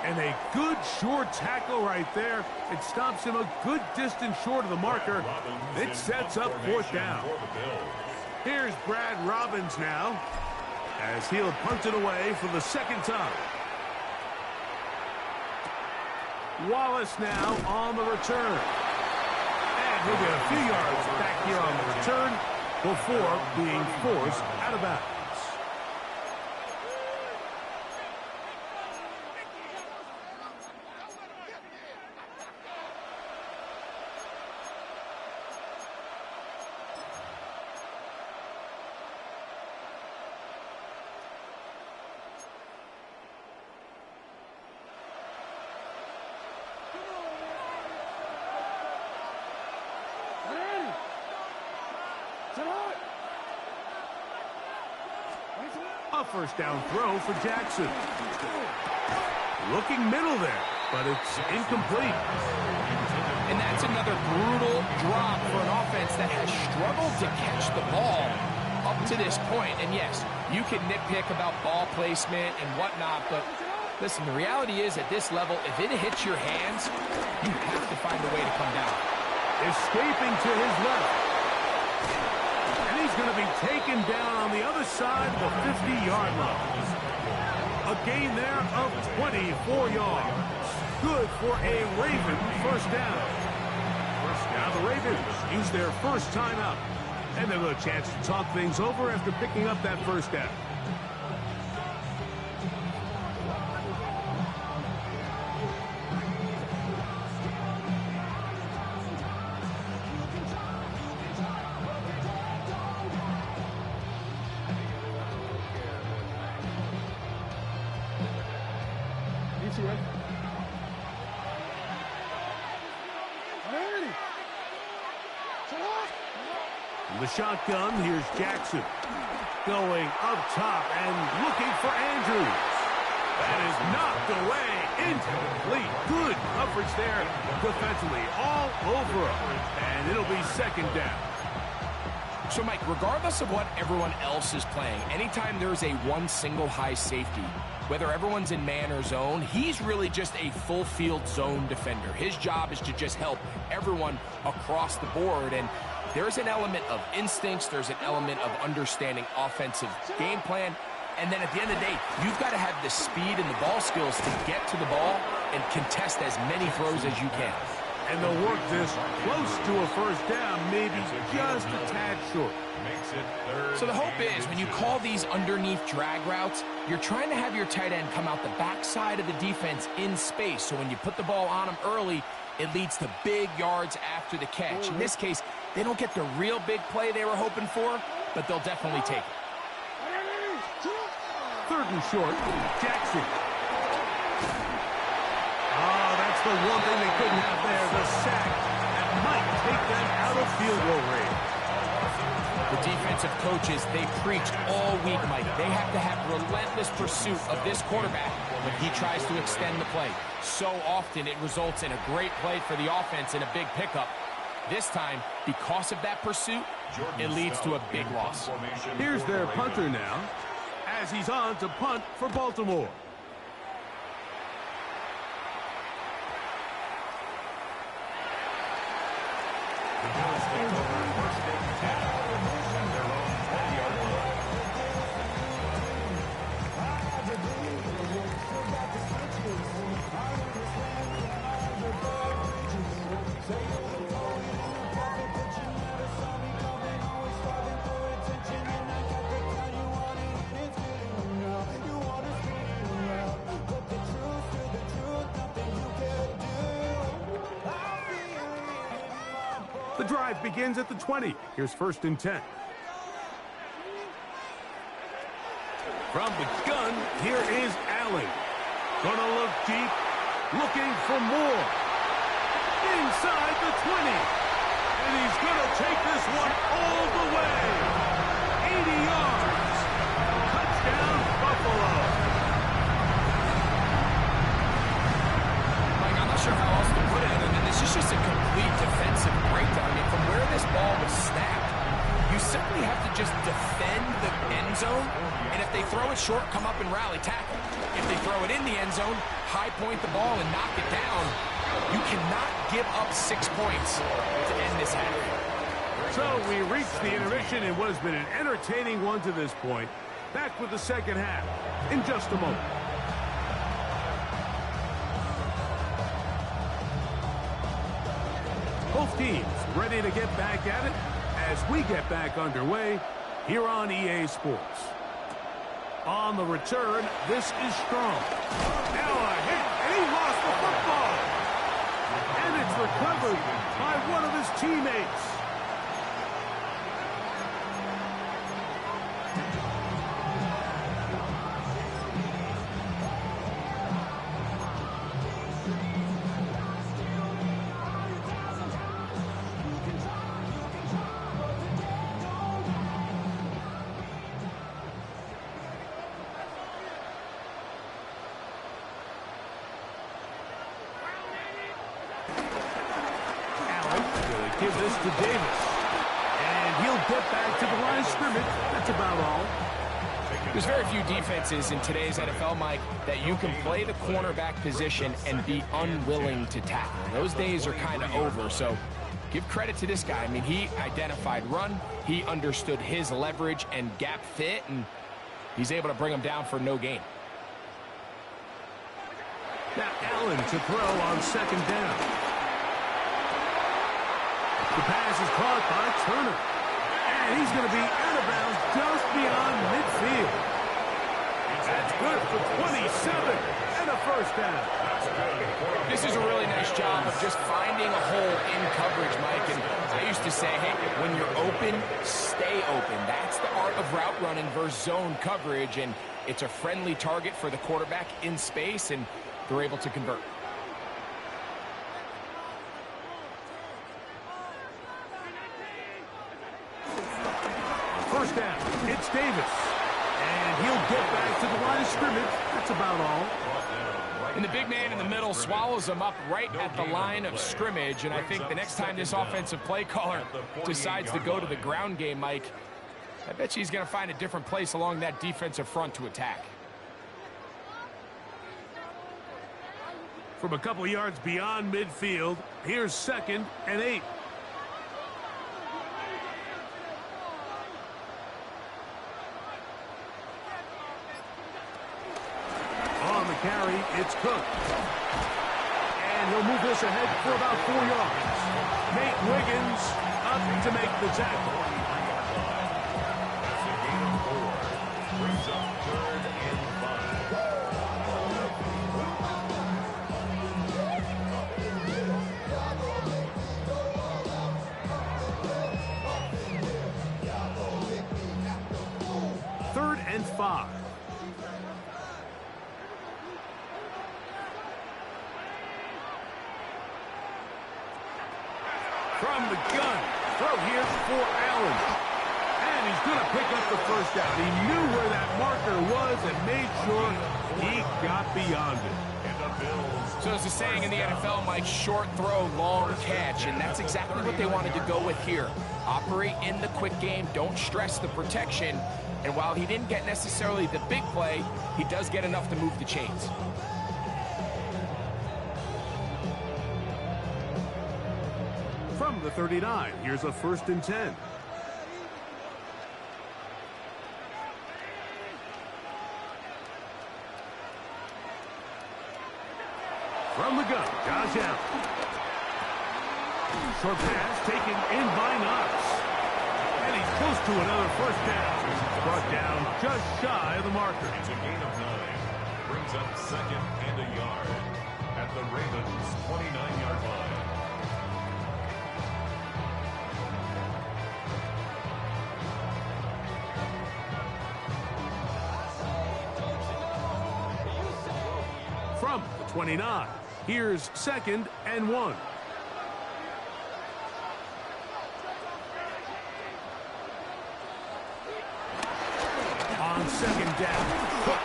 [SPEAKER 1] And a good short tackle right there. It stops him a good distance short of the marker. It sets up 4th down. Here's Brad Robbins now, as he'll punt it away for the 2nd time. Wallace now on the return. And he'll get a few yards back here on the return before being forced out of bounds. A 1st down throw for Jackson. Looking middle there, but it's incomplete.
[SPEAKER 2] And that's another brutal drop for an offense that has struggled to catch the ball up to this point. And yes, you can nitpick about ball placement and whatnot, but listen, the reality is at this level, if it hits your hands, you have to find a way to come down.
[SPEAKER 1] Escaping to his left. And he's going to be taken down on the other side of the 50-yard line. A gain there of 24 yards. Good for a Raven 1st down. Now the Ravens use their first timeout. And they'll have a chance to talk things over after picking up that 1st down. The shotgun, here's Jackson. Going up top and looking for Andrews. That is knocked away. Incomplete. Good coverage there defensively all over him. And it'll be 2nd down.
[SPEAKER 2] So, Mike, regardless of what everyone else is playing, anytime there's a one single high safety, whether everyone's in man or zone, he's really just a full field zone defender. His job is to just help everyone across the board. And there's an element of instincts, there's an element of understanding offensive game plan, and then at the end of the day, you've got to have the speed and the ball skills to get to the ball and contest as many throws as you can.
[SPEAKER 1] And they'll work this close to a 1st down, maybe just a tad short.
[SPEAKER 2] So the hope is when you call these underneath drag routes, you're trying to have your tight end come out the backside of the defense in space. So when you put the ball on him early, it leads to big yards after the catch. In this case, they don't get the real big play they were hoping for, but they'll definitely take it.
[SPEAKER 1] 3rd and short, Jackson. Oh, that's the one thing they couldn't have there, the sack that might take them out of field goal range.
[SPEAKER 2] The defensive coaches, they preach all week, Mike. They have to have relentless pursuit of this quarterback when he tries to extend the play. So often it results in a great play for the offense and a big pickup. This time, because of that pursuit, it leads to a big loss.
[SPEAKER 1] Here's their punter now, as he's on to punt for Baltimore.
[SPEAKER 3] The Bills take over first and 10 at their own 20-yard line.
[SPEAKER 1] The drive begins at the 20. Here's first and 10. From the gun, here is Allen. Gonna look deep, looking for more. Inside the 20. And he's gonna take this one all the way. 80 yards. Touchdown, Buffalo.
[SPEAKER 2] Mike, I'm not sure how else to put it other than this is just a complete defensive breakdown. I mean, from where this ball was snapped, you simply have to just defend the end zone, and if they throw it short, come up and rally tackle. If they throw it in the end zone, high point the ball and knock it down. You cannot give up 6 points to end this half.
[SPEAKER 1] So we reached the intermission in what has been an entertaining one to this point. Back with the second half in just a moment. Both teams ready to get back at it as we get back underway here on EA Sports. On the return, this is Strong. Now a hit, and he lost the football. And it's recovered by one of his teammates. Give this to Davis. And he'll get back to the line of scrimmage. That's about all.
[SPEAKER 2] There's very few defenses in today's NFL, Mike, that you can play the cornerback position and be unwilling to tackle. Those days are kind of over, so give credit to this guy. I mean, he identified run, he understood his leverage and gap fit, and he's able to bring him down for no gain.
[SPEAKER 1] Now Allen to throw on second down. The pass is caught by Turner. And he's going to be out of bounds just beyond midfield. That's good for 27 and a first down.
[SPEAKER 2] This is a really nice job of just finding a hole in coverage, Mike. And I used to say, hey, when you're open, stay open. That's the art of route running versus zone coverage. And it's a friendly target for the quarterback in space, and they're able to convert.
[SPEAKER 1] First down, it's Davis. And he'll get back to the line of scrimmage. That's about all.
[SPEAKER 2] And the big man in the middle swallows him up right at the line of scrimmage. And I think the next time this offensive play caller decides to go to the ground game, Mike, I bet you he's going to find a different place along that defensive front to attack.
[SPEAKER 1] From a couple yards beyond midfield, here's second and 8. Carry, it's Cook. And he'll move this ahead for about 4 yards. Nate Wiggins up to make the tackle.
[SPEAKER 3] That's a gain of 4. Brings up third and
[SPEAKER 1] 5. Third and 5. From the gun, throw here for Allen. he's going to pick up the first down. He knew where that marker was and made sure he got beyond it.
[SPEAKER 2] So as the saying in the NFL, Mike, short throw, long catch, and that's exactly what they wanted to go with here. Operate in the quick game, don't stress the protection, and while he didn't get necessarily the big play, he does get enough to move the chains.
[SPEAKER 1] From the 39, here's a 1st and 10. From the gun, Josh Allen. Short pass taken in by Knox. And he's close to another first down. Brought down just shy of the marker.
[SPEAKER 3] It's a gain of 9. Brings up 2nd and a yard at the Ravens' 29-yard line.
[SPEAKER 1] From the 29, here's 2nd and 1. On 2nd down, Cook,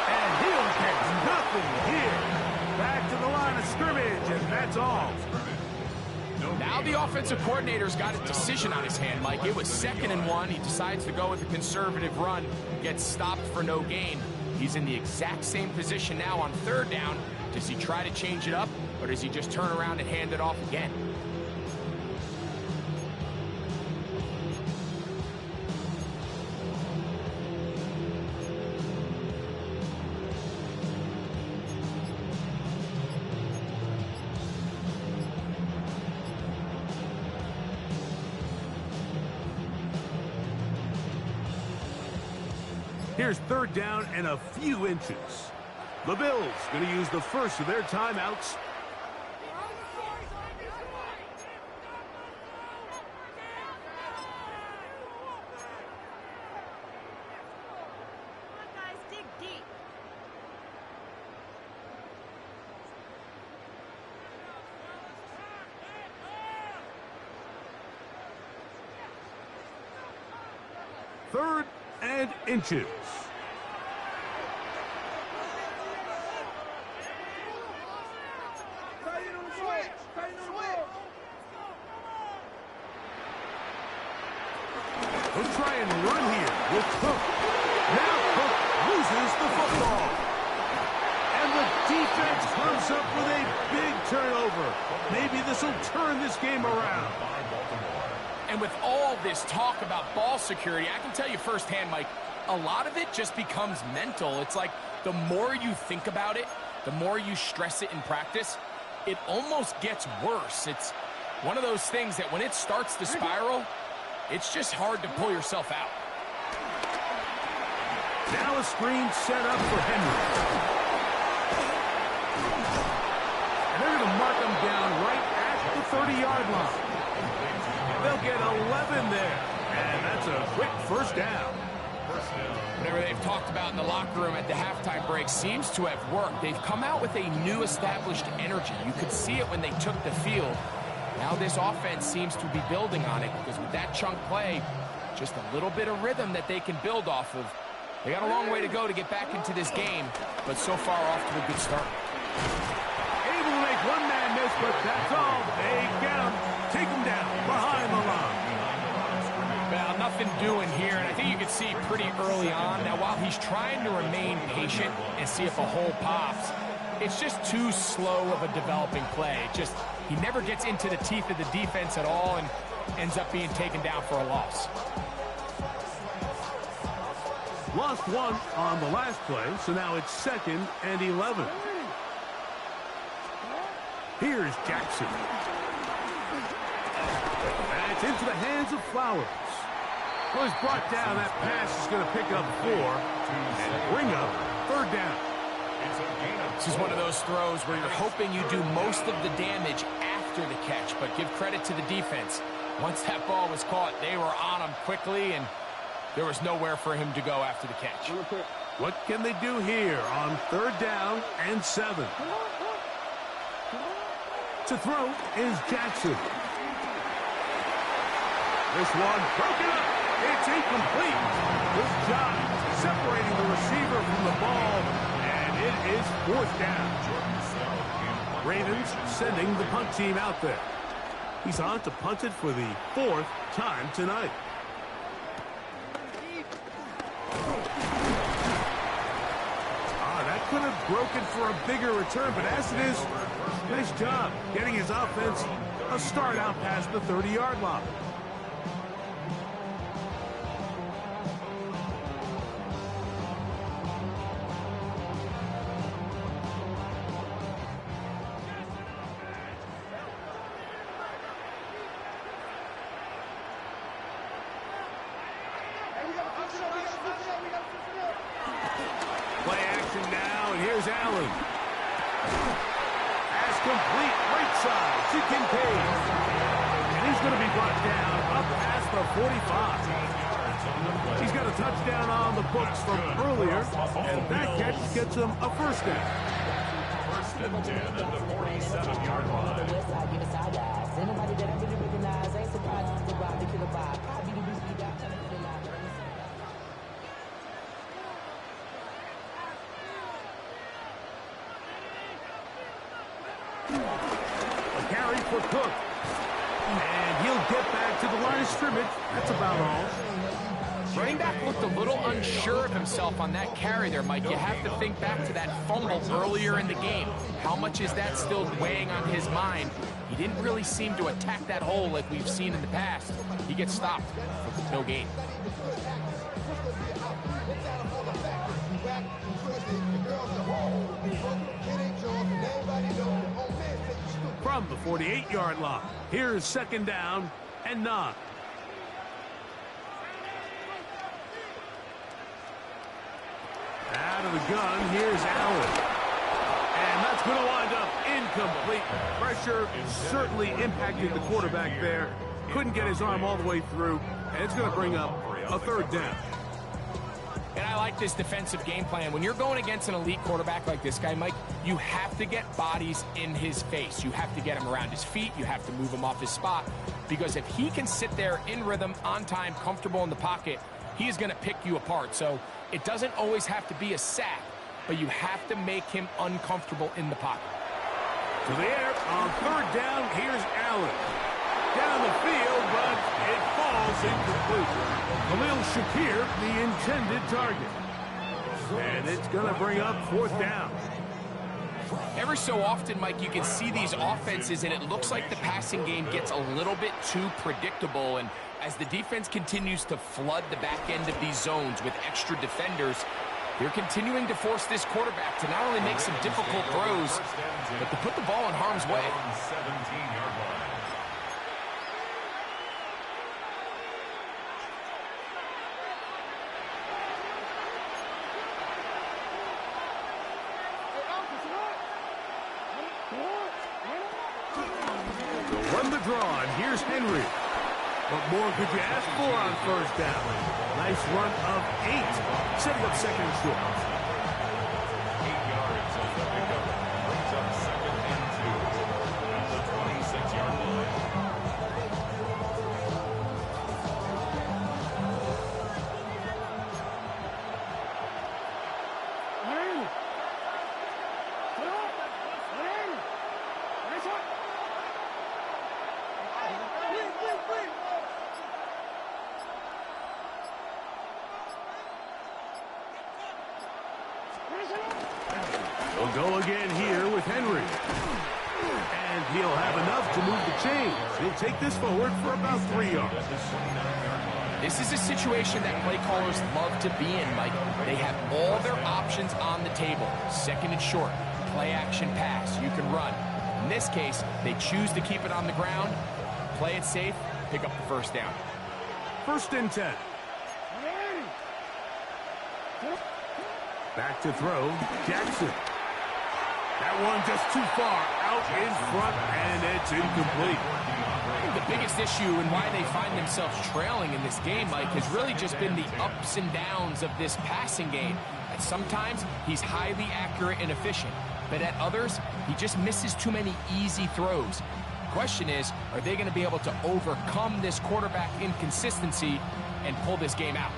[SPEAKER 1] and he'll get nothing here. Back to the line of scrimmage, and that's all.
[SPEAKER 2] Now the offensive coordinator's got a decision on his hand, Mike. It was 2nd and 1. He decides to go with a conservative run, gets stopped for no gain. He's in the exact same position now on 3rd down. Does he try to change it up, or does he just turn around and hand it off again?
[SPEAKER 1] Here's 3rd down and a few inches. The Bills going to use the first of their timeouts.
[SPEAKER 5] Guys, dig deep.
[SPEAKER 1] Third and inches. He'll try and run here with Cook. Now Cook loses the football. And the defense comes up with a big turnover. Maybe this will turn this game around.
[SPEAKER 2] And with all this talk about ball security, I can tell you firsthand, Mike, a lot of it just becomes mental. It's like the more you think about it, the more you stress it in practice, it almost gets worse. It's one of those things that when it starts to spiral, it's just hard to pull yourself out.
[SPEAKER 1] Now a screen set up for Henry. And they're going to mark him down right at the 30-yard line. They'll get 11 there. And that's a quick first down.
[SPEAKER 2] Whatever they've talked about in the locker room at the halftime break seems to have worked. They've come out with a new established energy. You could see it when they took the field. Now this offense seems to be building on it because with that chunk play, just a little bit of rhythm that they can build off of. They got a long way to go to get back into this game, but so far off to a good start.
[SPEAKER 1] Able to make one man miss, but that's all. They get him, take him down behind the line.
[SPEAKER 2] Well, nothing doing here, and I think you can see pretty early on. Now, while he's trying to remain patient and see if a hole pops, it's just too slow of a developing play. He never gets into the teeth of the defense at all and ends up being taken down for a loss.
[SPEAKER 1] Lost one on the last play, so now it's 2nd and 11. Here's Jackson. And it's into the hands of Flowers. Well, he's brought down. That pass is going to pick up 4 and bring up 3rd down.
[SPEAKER 2] This is one of those throws where you're hoping you do most of the damage after the catch, but give credit to the defense. Once that ball was caught, they were on him quickly, and there was nowhere for him to go after the catch.
[SPEAKER 1] What can they do here on 3rd down and 7? To throw is Jackson. This one broken up. It's incomplete. Good job separating the receiver from the ball, and it is 4th down. Ravens sending the punt team out there. He's on to punt it for the 4th time tonight. That could have broken for a bigger return, but as it is, nice job getting his offense a start out past the 30-yard line. Play action now, and here's Allen. Pass complete, right side to Kincaid. And he's going to be brought down up past the 45. He's got a touchdown on the books from earlier, and that catch gets him a 1st down.
[SPEAKER 3] 1st and 10 at the 47-yard line.
[SPEAKER 1] A carry for Cook. And he'll get back to the line of scrimmage. That's about all.
[SPEAKER 2] Running back looked a little unsure of himself on that carry there, Mike. You have to think back to that fumble earlier in the game. How much is that still weighing on his mind? He didn't really seem to attack that hole like we've seen in the past. He gets stopped for no gain.
[SPEAKER 1] From the 48-yard line, here's 2nd down and 9. Out of the gun, here's Allen. And that's going to wind up incomplete. Pressure certainly impacted the quarterback there. Couldn't get his arm all the way through, and it's going to bring up a 3rd down.
[SPEAKER 2] And I like this defensive game plan. When you're going against an elite quarterback like this guy, Mike, you have to get bodies in his face. You have to get him around his feet. You have to move him off his spot. Because if he can sit there in rhythm, on time, comfortable in the pocket, he is going to pick you apart. So it doesn't always have to be a sack, but you have to make him uncomfortable in the pocket.
[SPEAKER 1] To the air on 3rd down, here's Allen. Down the field, but it falls incomplete. Khalil Shakir, the intended target. And it's going to bring up 4th down.
[SPEAKER 2] Every so often, Mike, you can see these offenses, and it looks like the passing game gets a little bit too predictable. And as the defense continues to flood the back end of these zones with extra defenders, they're continuing to force this quarterback to not only make some difficult throws, but to put the ball in harm's way.
[SPEAKER 3] 17-yard line.
[SPEAKER 1] Run the draw, and here's Henry. What more could you ask for on 1st down? Nice run of 8, setting up 2nd and short.
[SPEAKER 3] 8 yards as the pickup brings up 2nd and 2 at the 26-yard line.
[SPEAKER 1] We'll go again here with Henry. And he'll have enough to move the chains. He'll take this forward for about 3 yards.
[SPEAKER 2] This is a situation that play callers love to be in, Mike. They have all their options on the table. 2nd and short, play action pass, you can run. In this case, they choose to keep it on the ground, play it safe, pick up the 1st down.
[SPEAKER 1] 1st and 10. Back to throw, Jackson. That one just too far out in front, and it's incomplete.
[SPEAKER 2] I think the biggest issue and why they find themselves trailing in this game, Mike, has really just been the ups and downs of this passing game. And sometimes he's highly accurate and efficient, but at others, he just misses too many easy throws. The question is, are they going to be able to overcome this quarterback inconsistency and pull this game out.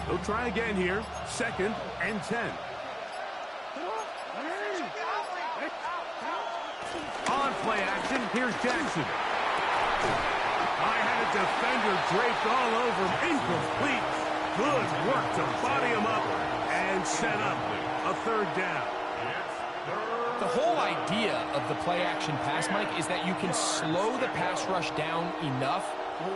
[SPEAKER 1] They'll try again here. 2nd and 10. On play action, here's Jackson. I had a defender draped all over him. Incomplete. Good work to body him up and set up a 3rd down.
[SPEAKER 2] The whole idea of the play action pass, Mike, is that you can slow the pass rush down enough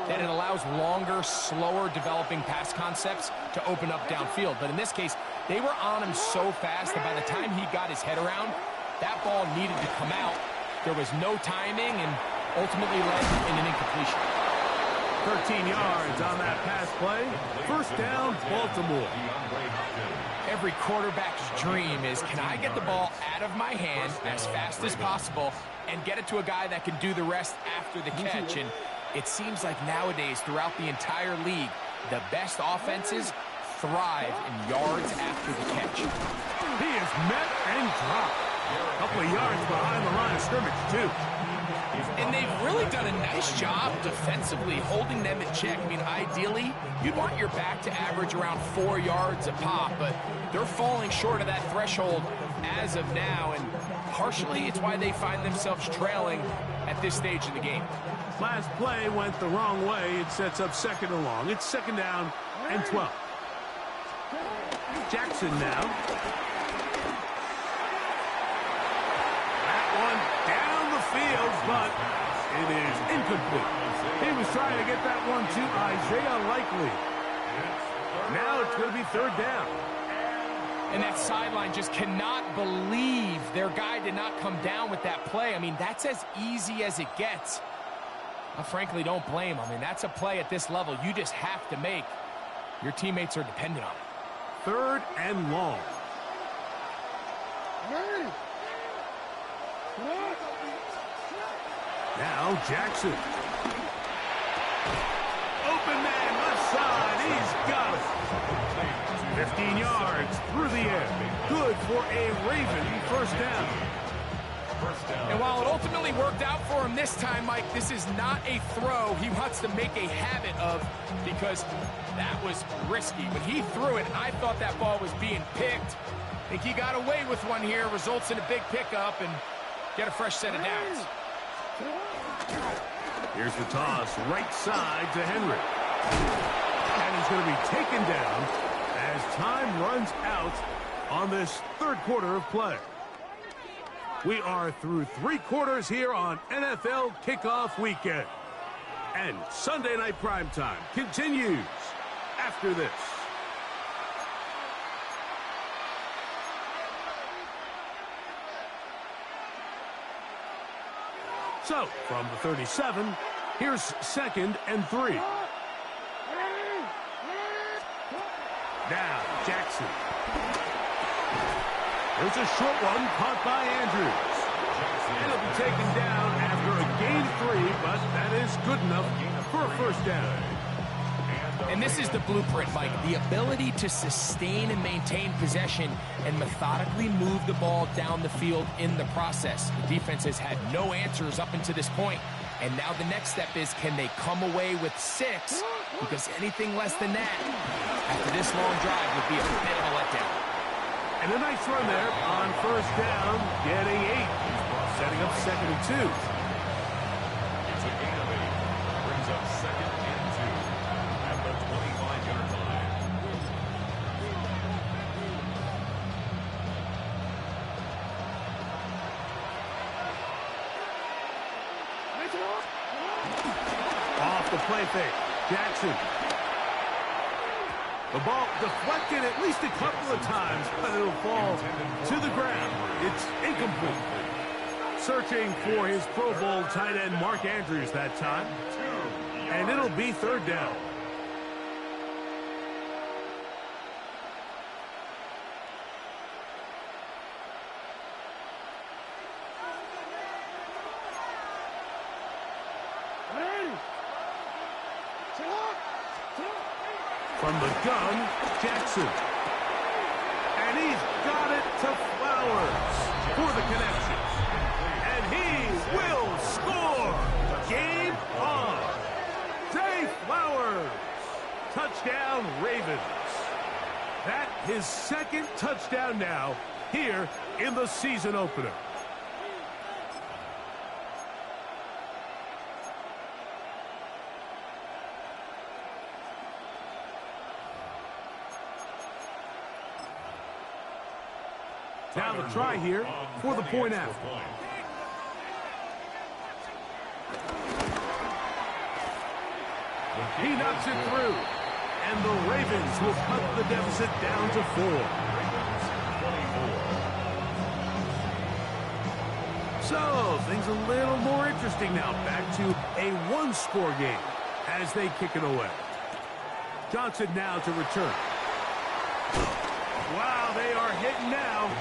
[SPEAKER 2] that it allows longer, slower developing pass concepts to open up downfield. But in this case, they were on him so fast that by the time he got his head around, that ball needed to come out. There was no timing and ultimately led in an incompletion.
[SPEAKER 1] 13 yards on that pass play. 1st down, Baltimore.
[SPEAKER 2] Every quarterback's dream is, can I get the ball out of my hand as fast as possible and get it to a guy that can do the rest after the catch? And it seems like nowadays, throughout the entire league, the best offenses thrive in yards after the catch.
[SPEAKER 1] He is met and dropped. A couple of yards behind the line of scrimmage, too.
[SPEAKER 2] And they've really done a nice job defensively holding them in check. I mean, ideally, you'd want your back to average around 4 yards a pop, but they're falling short of that threshold as of now, and partially it's why they find themselves trailing at this stage in the game.
[SPEAKER 1] Last play went the wrong way. It sets up 2nd and long. It's 2nd down and 12. Jackson now. That one down the field, but it is incomplete. He was trying to get that one to Isaiah Likely. Now it's going to be 3rd down.
[SPEAKER 2] And that sideline just cannot believe their guy did not come down with that play. I mean, that's as easy as it gets. I frankly don't blame him. I mean, that's a play at this level you just have to make. Your teammates are dependent on it.
[SPEAKER 1] 3rd and long. Now Jackson. Open man, left side. He's got it. 15 yards through the air. Good for a Raven 1st down.
[SPEAKER 2] And while it ultimately worked out for him this time, Mike, this is not a throw he wants to make a habit of, because that was risky. When he threw it, I thought that ball was being picked. I think he got away with one here, results in a big pickup, and get a fresh set of downs.
[SPEAKER 1] Here's the toss, right side to Henry. And he's going to be taken down as time runs out on this 3rd quarter of play. We are through 3 quarters here on NFL Kickoff Weekend. And Sunday Night Primetime continues after this. So, from the 37, here's 2nd and 3. Now, Jackson. There's a short one caught by Andrews. And it'll be taken down after a gain of 3, but that is good enough for a 1st down.
[SPEAKER 2] And this is the blueprint, Mike. The ability to sustain and maintain possession and methodically move the ball down the field in the process. The defense has had no answers up until this point. And now the next step is, can they come away with 6? Because anything less than that, after this long drive, would be a bit of a letdown.
[SPEAKER 1] And a nice run there on 1st down, getting 8. Setting up 2nd and 2.
[SPEAKER 3] It's a gain of 8. Brings up 2nd and 2 at the 25-yard line.
[SPEAKER 1] Off the play fake. Jackson. The ball deflected at least a couple of times, but it'll fall to the ground. It's incomplete. Searching for his Pro Bowl tight end Mark Andrews that time. And it'll be 3rd down. From the gun, Jackson. And And he's got it to Flowers for the connection. And he will score. Game on. Zay Flowers. Touchdown, Ravens. That's his second touchdown now here in the season opener. Now the try here for the point after. He knocks it through. And the Ravens will cut the deficit down to 4. So, things a little more interesting now. Back to a one-score game as they kick it away. Johnson now to return. Wow, they are hitting now.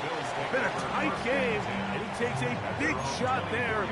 [SPEAKER 1] Been a tight game, and he takes a big shot there.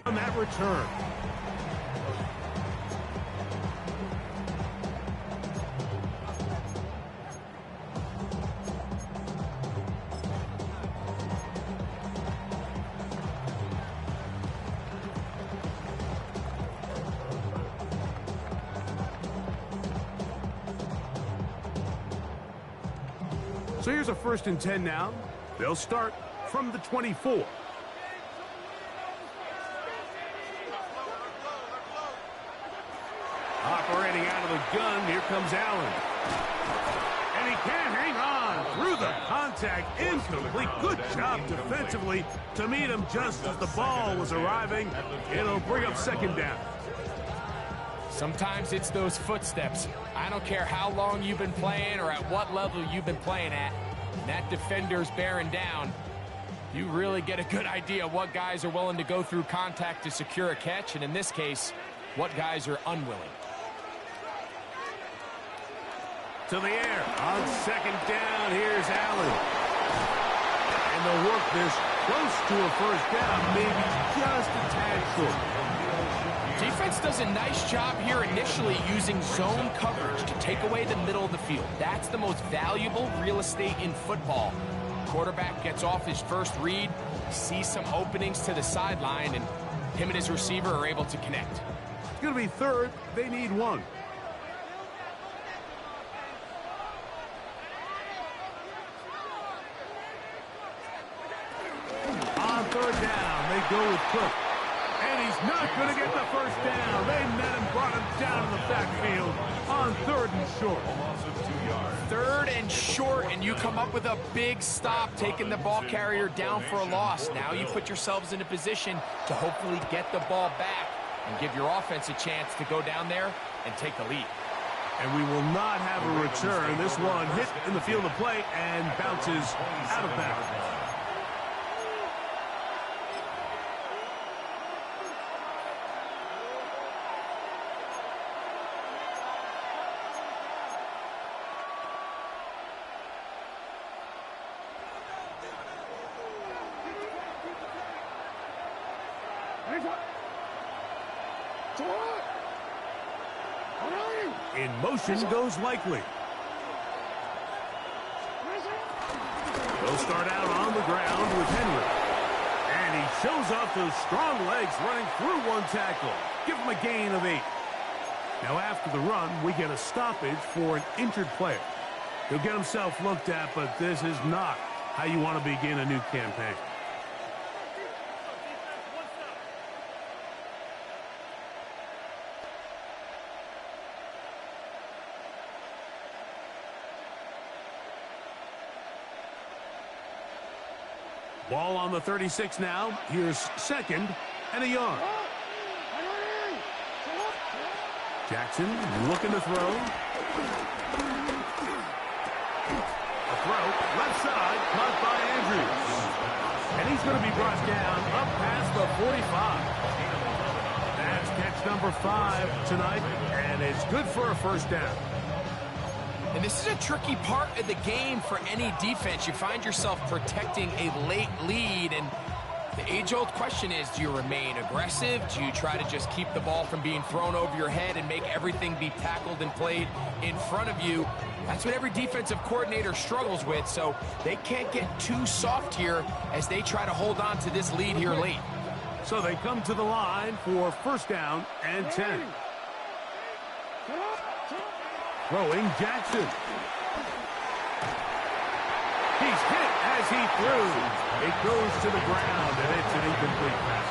[SPEAKER 1] On that return. So here's a 1st and 10 now. They'll start from the 24. Operating out of the gun, here comes Allen. And he can't hang on through the contact. Incomplete. Good job defensively to meet him just as the ball was arriving. It'll bring up 2nd down.
[SPEAKER 2] Sometimes it's those footsteps. I don't care how long you've been playing or at what level you've been playing at. That defender's bearing down. You really get a good idea of what guys are willing to go through contact to secure a catch, and in this case, what guys are unwilling.
[SPEAKER 1] To the air. On 2nd down, here's Allen. And they'll work this close to a 1st down, maybe just a tad short.
[SPEAKER 2] Defense does a nice job here initially using zone coverage to take away the middle of the field. That's the most valuable real estate in football. Quarterback gets off his first read, sees some openings to the sideline, and him and his receiver are able to connect.
[SPEAKER 1] It's going to be 3rd. They need 1. go with Cook. And he's not going to get the first down. They met him, brought him down in the backfield on 3rd and short.
[SPEAKER 2] 3rd and short, and you come up with a big stop, taking the ball carrier down for a loss. Now you put yourselves in a position to hopefully get the ball back and give your offense a chance to go down there and take the lead.
[SPEAKER 1] And we will not have a return. This one hit in the field of play and bounces out of bounds. In motion goes Likely. He'll start out on the ground with Henry. And he shows off those strong legs running through one tackle. Give him a gain of 8. Now after the run, we get a stoppage for an injured player. He'll get himself looked at, but this is not how you want to begin a new campaign. Ball on the 36 now. Here's 2nd and a yard. Jackson looking to throw. A throw, left side, caught by Andrews. And he's going to be brought down up past the 45. That's catch number 5 tonight, and it's good for a first down.
[SPEAKER 2] And this is a tricky part of the game for any defense. You find yourself protecting a late lead, and the age-old question is, do you remain aggressive? Do you try to just keep the ball from being thrown over your head and make everything be tackled and played in front of you? That's what every defensive coordinator struggles with, so they can't get too soft here as they try to hold on to this lead here late.
[SPEAKER 1] So they come to the line for first down and 10. Throwing Jackson. He's hit as he threw. It goes to the ground, and it's an incomplete pass.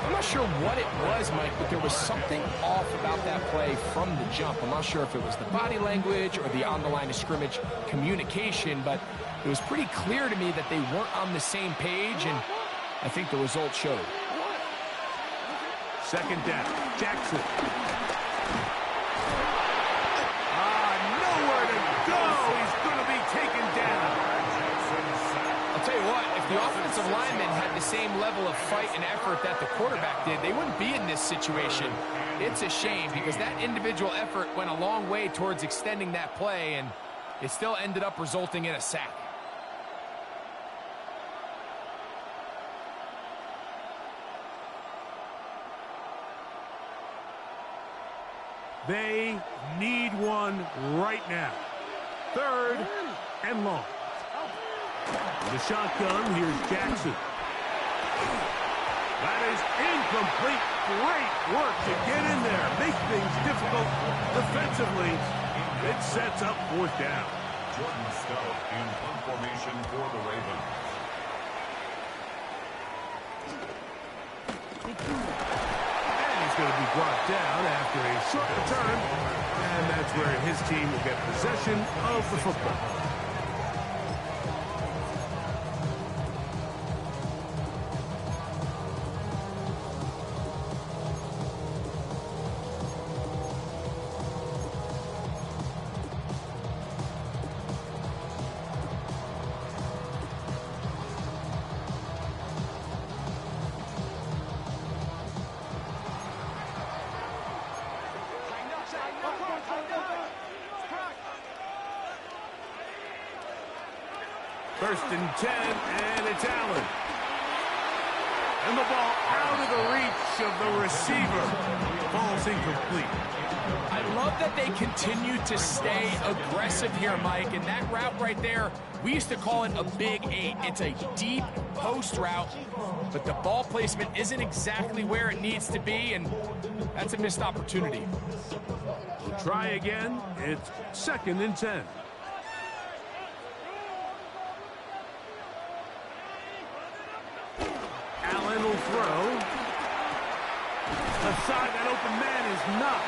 [SPEAKER 2] I'm not sure what it was, Mike, but there was something off about that play from the jump. I'm not sure if it was the body language or the on the line of scrimmage communication, but it was pretty clear to me that they weren't on the same page, and I think the result showed.
[SPEAKER 1] 2nd down. Jackson. Taken down.
[SPEAKER 2] I'll tell you what, if the offensive linemen had the same level of fight and effort that the quarterback did, they wouldn't be in this situation. It's a shame because that individual effort went a long way towards extending that play, and it still ended up resulting in a sack.
[SPEAKER 1] They need one right now. 3rd and long. The shotgun, here's Jackson. That is incomplete. Great work to get in there. Make things difficult defensively. It sets up 4th down.
[SPEAKER 3] Jordan Stout in punt formation for the Ravens.
[SPEAKER 1] And he's going to be brought down after a short return. And that's where his team will get possession of the football. First and 10, and it's Allen. And the ball out of the reach of the receiver. Ball's incomplete.
[SPEAKER 2] I love that they continue to stay aggressive here, Mike. And that route right there, we used to call it a big 8. It's a deep post route, but the ball placement isn't exactly where it needs to be, and that's a missed opportunity.
[SPEAKER 1] We'll try again. It's 2nd and 10. throw. Left side, that open man is Knox.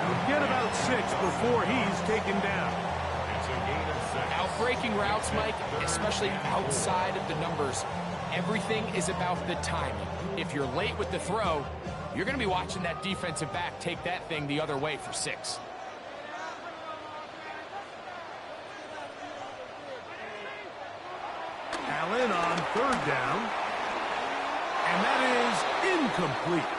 [SPEAKER 1] He'll get about 6 before he's taken down.
[SPEAKER 2] Outbreaking routes, Mike, especially outside of the numbers, everything is about the timing. If you're late with the throw, you're going to be watching that defensive back take that thing the other way for 6.
[SPEAKER 1] Allen on 3rd down. And that is incomplete.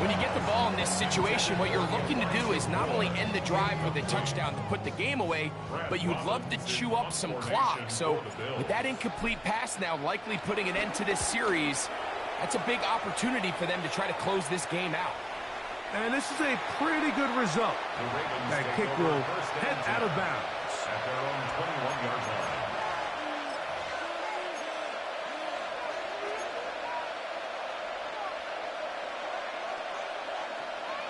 [SPEAKER 2] When you get the ball in this situation, what you're looking to do is not only end the drive with a touchdown to put the game away, but you'd love to chew up some clock. So with that incomplete pass now likely putting an end to this series, that's a big opportunity for them to try to close this game out.
[SPEAKER 1] And this is a pretty good result. That kick will head out of bounds.
[SPEAKER 3] At their own 21-yard line.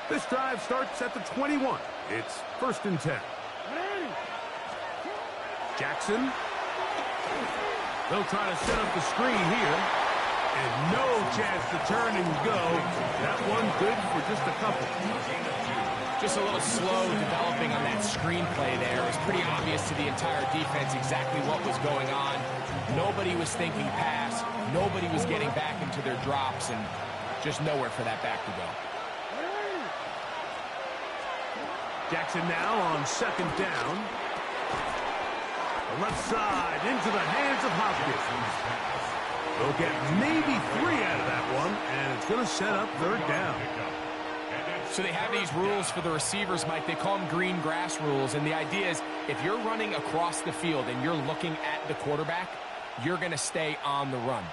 [SPEAKER 1] This drive starts at the 21. It's 1st and 10. Jackson. They'll try to set up the screen here. And no chance to turn and go. That one good for just a couple.
[SPEAKER 2] Just a little slow developing on that screenplay there. It was pretty obvious to the entire defense exactly what was going on. Nobody was thinking pass. Nobody was getting back into their drops, and just nowhere for that back to go.
[SPEAKER 1] Jackson now on 2nd down. The left side into the hands of Hopkins. They'll get maybe 3 out of that one, and it's going to set up 3rd down.
[SPEAKER 2] So they have these rules for the receivers, Mike. They call them green grass rules, and the idea is if you're running across the field and you're looking at the quarterback, you're going to stay on the run.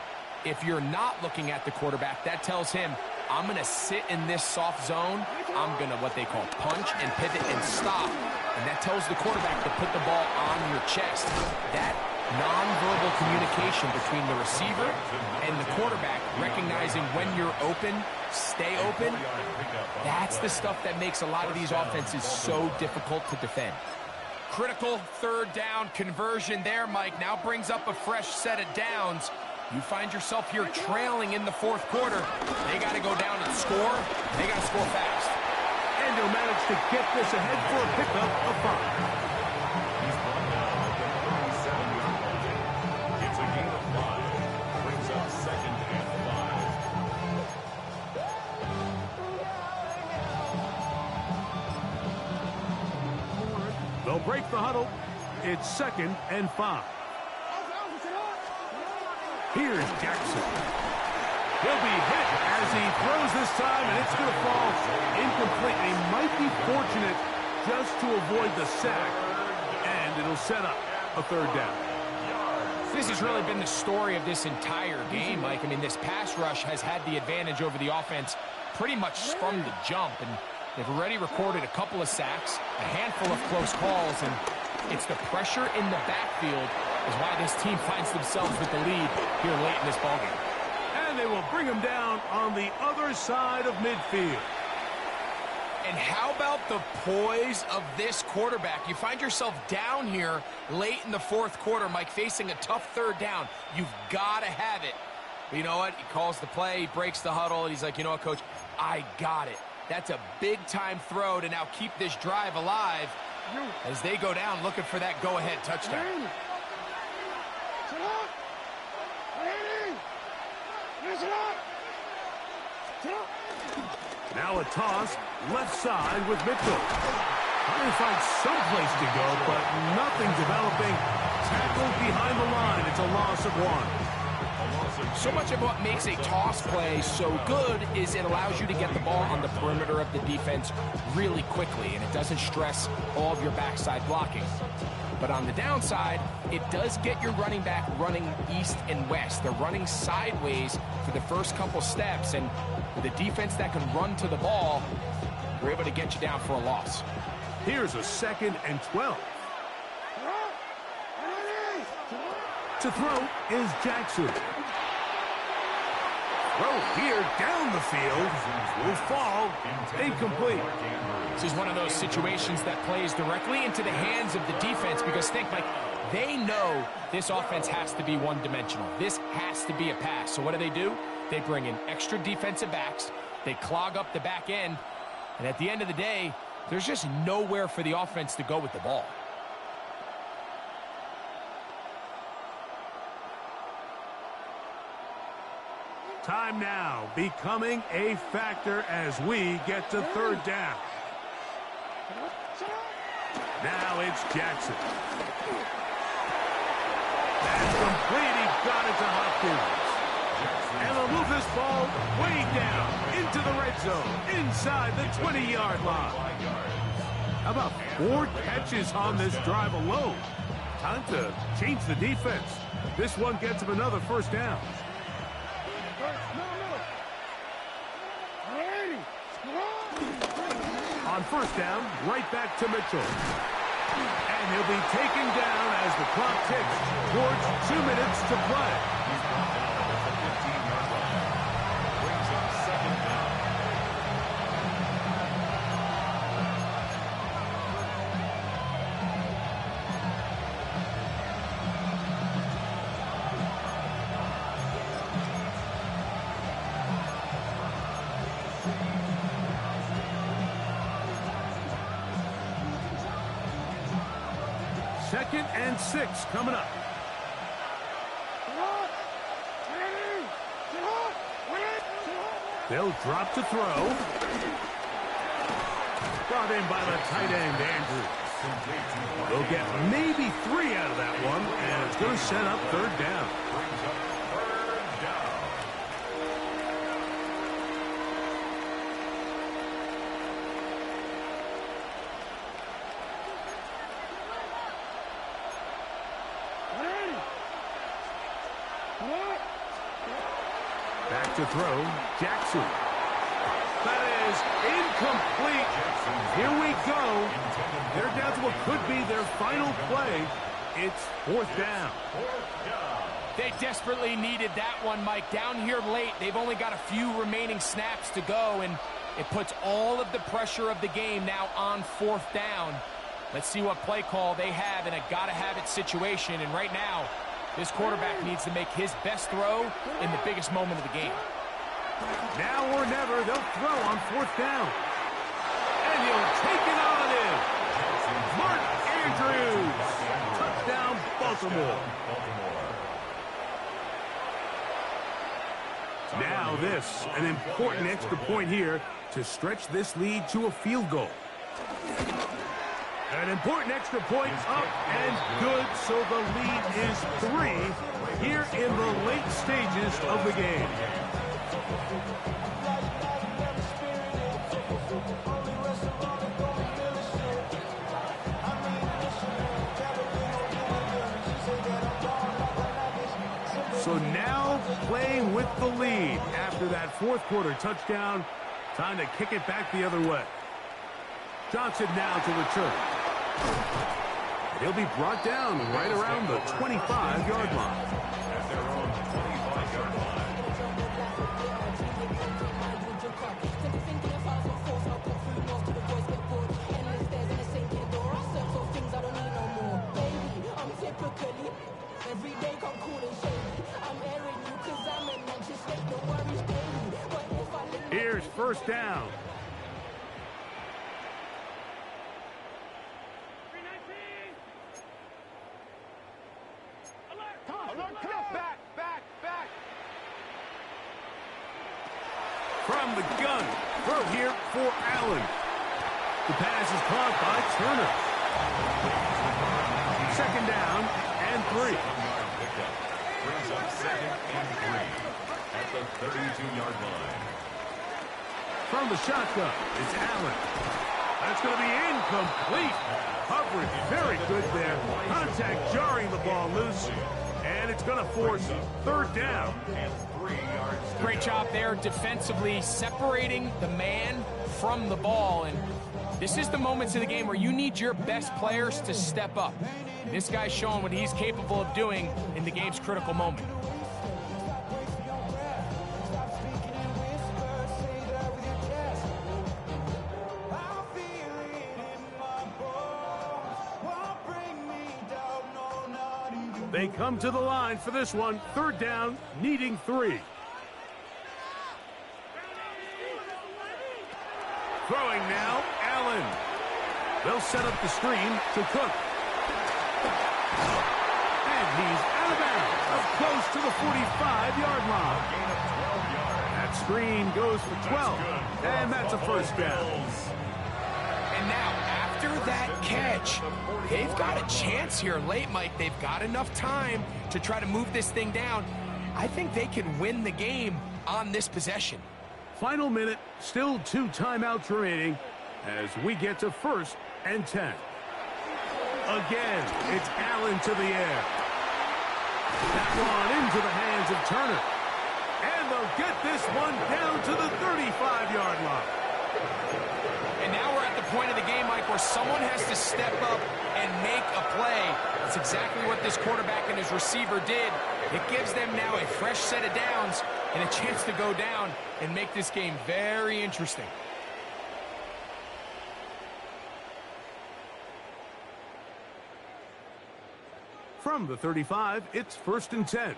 [SPEAKER 2] If you're not looking at the quarterback, that tells him, I'm going to sit in this soft zone. I'm going to what they call punch and pivot and stop. And that tells the quarterback to put the ball on your chest. That nonverbal communication between the receiver and the quarterback, recognizing when you're open, stay open, that's the stuff that makes a lot of these offenses so difficult to defend. Critical 3rd down conversion there, Mike. Now brings up a fresh set of downs. You find yourself here trailing in the 4th quarter. They got to go down and score. They got to score fast.
[SPEAKER 1] And he'll manage to get this ahead for a pickup of 5.
[SPEAKER 3] He's brought down at the 37-yard line. It's a gain of 5. Brings up 2nd and 5.
[SPEAKER 1] They'll break the huddle. It's 2nd and 5. Here's Jackson. He'll be hit as he throws this time, and it's going to fall incomplete. They might be fortunate just to avoid the sack, and it'll set up a 3rd down.
[SPEAKER 2] This has really been the story of this entire game, Mike. I mean, this pass rush has had the advantage over the offense pretty much from the jump, and they've already recorded a couple of sacks, a handful of close calls, and it's the pressure in the backfield is why this team finds themselves with the lead here late in this ballgame.
[SPEAKER 1] And they will bring him down on the other side of midfield.
[SPEAKER 2] And how about the poise of this quarterback? You find yourself down here late in the 4th quarter, Mike, facing a tough 3rd down. You've got to have it. But you know what? He calls the play, he breaks the huddle, and he's like, you know what, Coach? I got it. That's a big-time throw to now keep this drive alive as they go down looking for that go-ahead touchdown.
[SPEAKER 1] Now a toss, left side with Mitchell. Trying to find some place to go, but nothing developing. Tackled behind the line. It's a loss of 1.
[SPEAKER 2] So much of what makes a toss play so good is it allows you to get the ball on the perimeter of the defense really quickly, and it doesn't stress all of your backside blocking. But on the downside, it does get your running back running east and west. They're running sideways for the first couple steps, and with a defense that can run to the ball, we're able to get you down for a loss.
[SPEAKER 1] Here's a 2nd and 12. To throw is Jackson. Throw here down the field will fall incomplete.
[SPEAKER 2] This is one of those situations that plays directly into the hands of the defense because think, Mike, they know this offense has to be one-dimensional. This has to be a pass. So what do? They bring in extra defensive backs. They clog up the back end. And at the end of the day, there's just nowhere for the offense to go with the ball.
[SPEAKER 1] Time now becoming a factor as we get to third down. Now it's Jackson. That's complete. He got it to Hopkins. And they'll move this ball way down into the red zone, inside the 20-yard line. How about 4 catches on this drive alone? Time to change the defense. This one gets him another first down. On first down, right back to Mitchell. And he'll be taken down as the clock ticks towards 2 minutes to play.
[SPEAKER 3] He's brought down at the 15-yard line. Brings up second down.
[SPEAKER 1] Second and 6 coming up. They'll drop to throw. Brought in by the tight end, Andrews. They'll get maybe 3 out of that one, and it's going to set up third down.
[SPEAKER 3] Brings up third down.
[SPEAKER 1] Back to throw, Jackson. That is incomplete. Here we go. They're down to what could be their final play. It's fourth down.
[SPEAKER 2] They desperately needed that one, Mike. Down here late, they've only got a few remaining snaps to go, and it puts all of the pressure of the game now on fourth down. Let's see what play call they have in a gotta-have-it situation, and right now, this quarterback needs to make his best throw in the biggest moment of the game.
[SPEAKER 1] Now or never, they'll throw on fourth down. And he'll take it on in. Mark Andrews. Touchdown, Baltimore. Now this, an important extra point here to stretch this lead to a field goal. An important extra point up and good, so the lead is 3 here in the late stages of the game. So now playing with the lead after that fourth quarter touchdown, time to kick it back the other way. Johnson now to return. He'll be brought down right around the 25-yard line.
[SPEAKER 3] At their own 25-yard line.
[SPEAKER 1] Here's first down. From the gun, throw here for Allen. The pass is caught by Turner. Second down and 3.
[SPEAKER 3] Brings up second and 3 at the 32-yard line.
[SPEAKER 1] From the shotgun, it's Allen. That's going to be incomplete. Coverage very good there. Contact jarring the ball loose. And it's going to force third down.
[SPEAKER 3] And 3 yards.
[SPEAKER 2] Great job there defensively, separating the man from the ball. And this is the moments of the game where you need your best players to step up. This guy's showing what he's capable of doing in the game's critical moment.
[SPEAKER 1] They come to the line for this one. Third down, needing 3. Throwing now, Allen. They'll set up the screen to Cook. And he's out of bounds, up close to the 45-yard line. That screen goes for 12, and that's a first down.
[SPEAKER 2] And now, after that catch, they've got a chance here late, Mike. They've got enough time to try to move this thing down. I think they can win the game on this possession.
[SPEAKER 1] Final minute, still 2 timeouts remaining as we get to 1st and 10. Again, it's Allen to the air. That one into the hands of Turner. And they'll get this one down to the 35-yard line.
[SPEAKER 2] And now we're at the point of the game, Mike, where someone has to step up and make a play. That's exactly what this quarterback and his receiver did. It gives them now a fresh set of downs and a chance to go down and make this game very interesting.
[SPEAKER 1] From the 35, it's 1st and 10.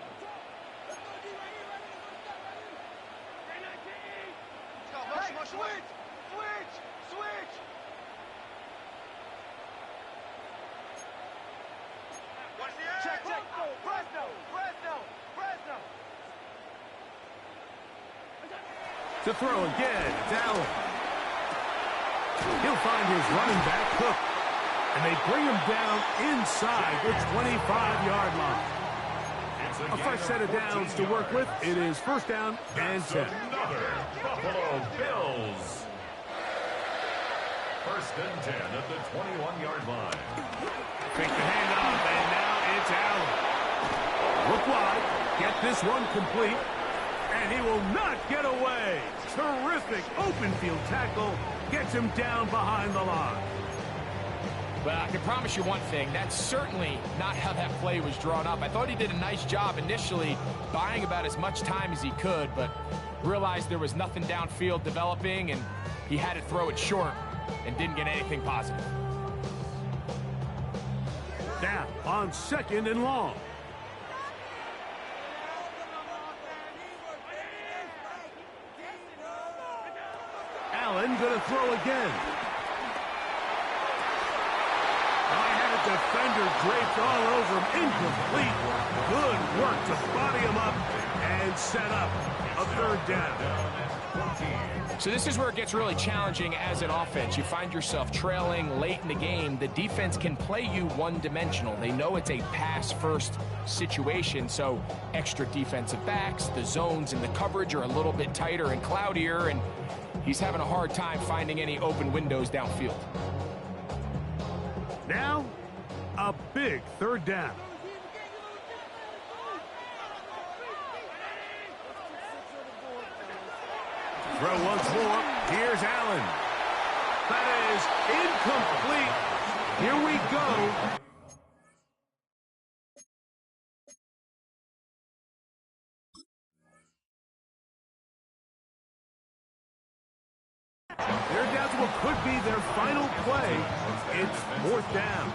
[SPEAKER 1] To throw again, it's Allen. He'll find his running back, Cook. And they bring him down inside the 25-yard line. A fresh set of downs to work with. It is 1st down and 10.
[SPEAKER 3] Another Buffalo Bills. 1st and 10 at the 21-yard line.
[SPEAKER 1] Fake the handoff, and now it's Allen. Look wide, get this one complete, and he will not get away. Terrific open field tackle, gets him down behind the line.
[SPEAKER 2] Well, I can promise you one thing. That's certainly not how that play was drawn up. I thought he did a nice job initially buying about as much time as he could, but realized there was nothing downfield developing, and he had to throw it short and didn't get anything positive.
[SPEAKER 1] Now on 2nd and long. Allen going to throw again. Defender draped all over him, incomplete. Good work to body him up and set up a 3rd down.
[SPEAKER 2] So this is where it gets really challenging as an offense. You find yourself trailing late in the game. The defense can play you one-dimensional. They know it's a pass-first situation, so extra defensive backs, the zones and the coverage are a little bit tighter and cloudier, and he's having a hard time finding any open windows downfield.
[SPEAKER 1] Now, a big 3rd down. Throw once more. Here's Allen. That is incomplete. Here we go. They're down to what could be their final play. It's 4th down.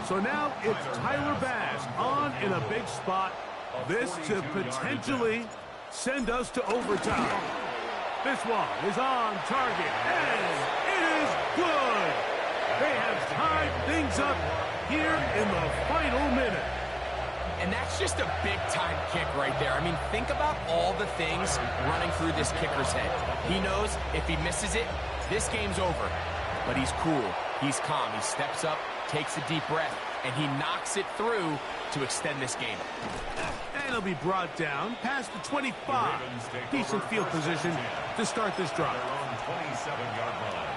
[SPEAKER 1] So now it's Tyler Bass on in a big spot. This to potentially send us to overtime. This one is on target, and it is good. They have tied things up here in the final minute.
[SPEAKER 2] And that's just a big-time kick right there. I mean, think about all the things running through this kicker's head. He knows if he misses it, this game's over. But he's cool. He's calm. He steps up, takes a deep breath, and he knocks it through to extend this game.
[SPEAKER 1] And he'll be brought down past the 25. Decent field position to start this drive.
[SPEAKER 3] Their own 27-yard line.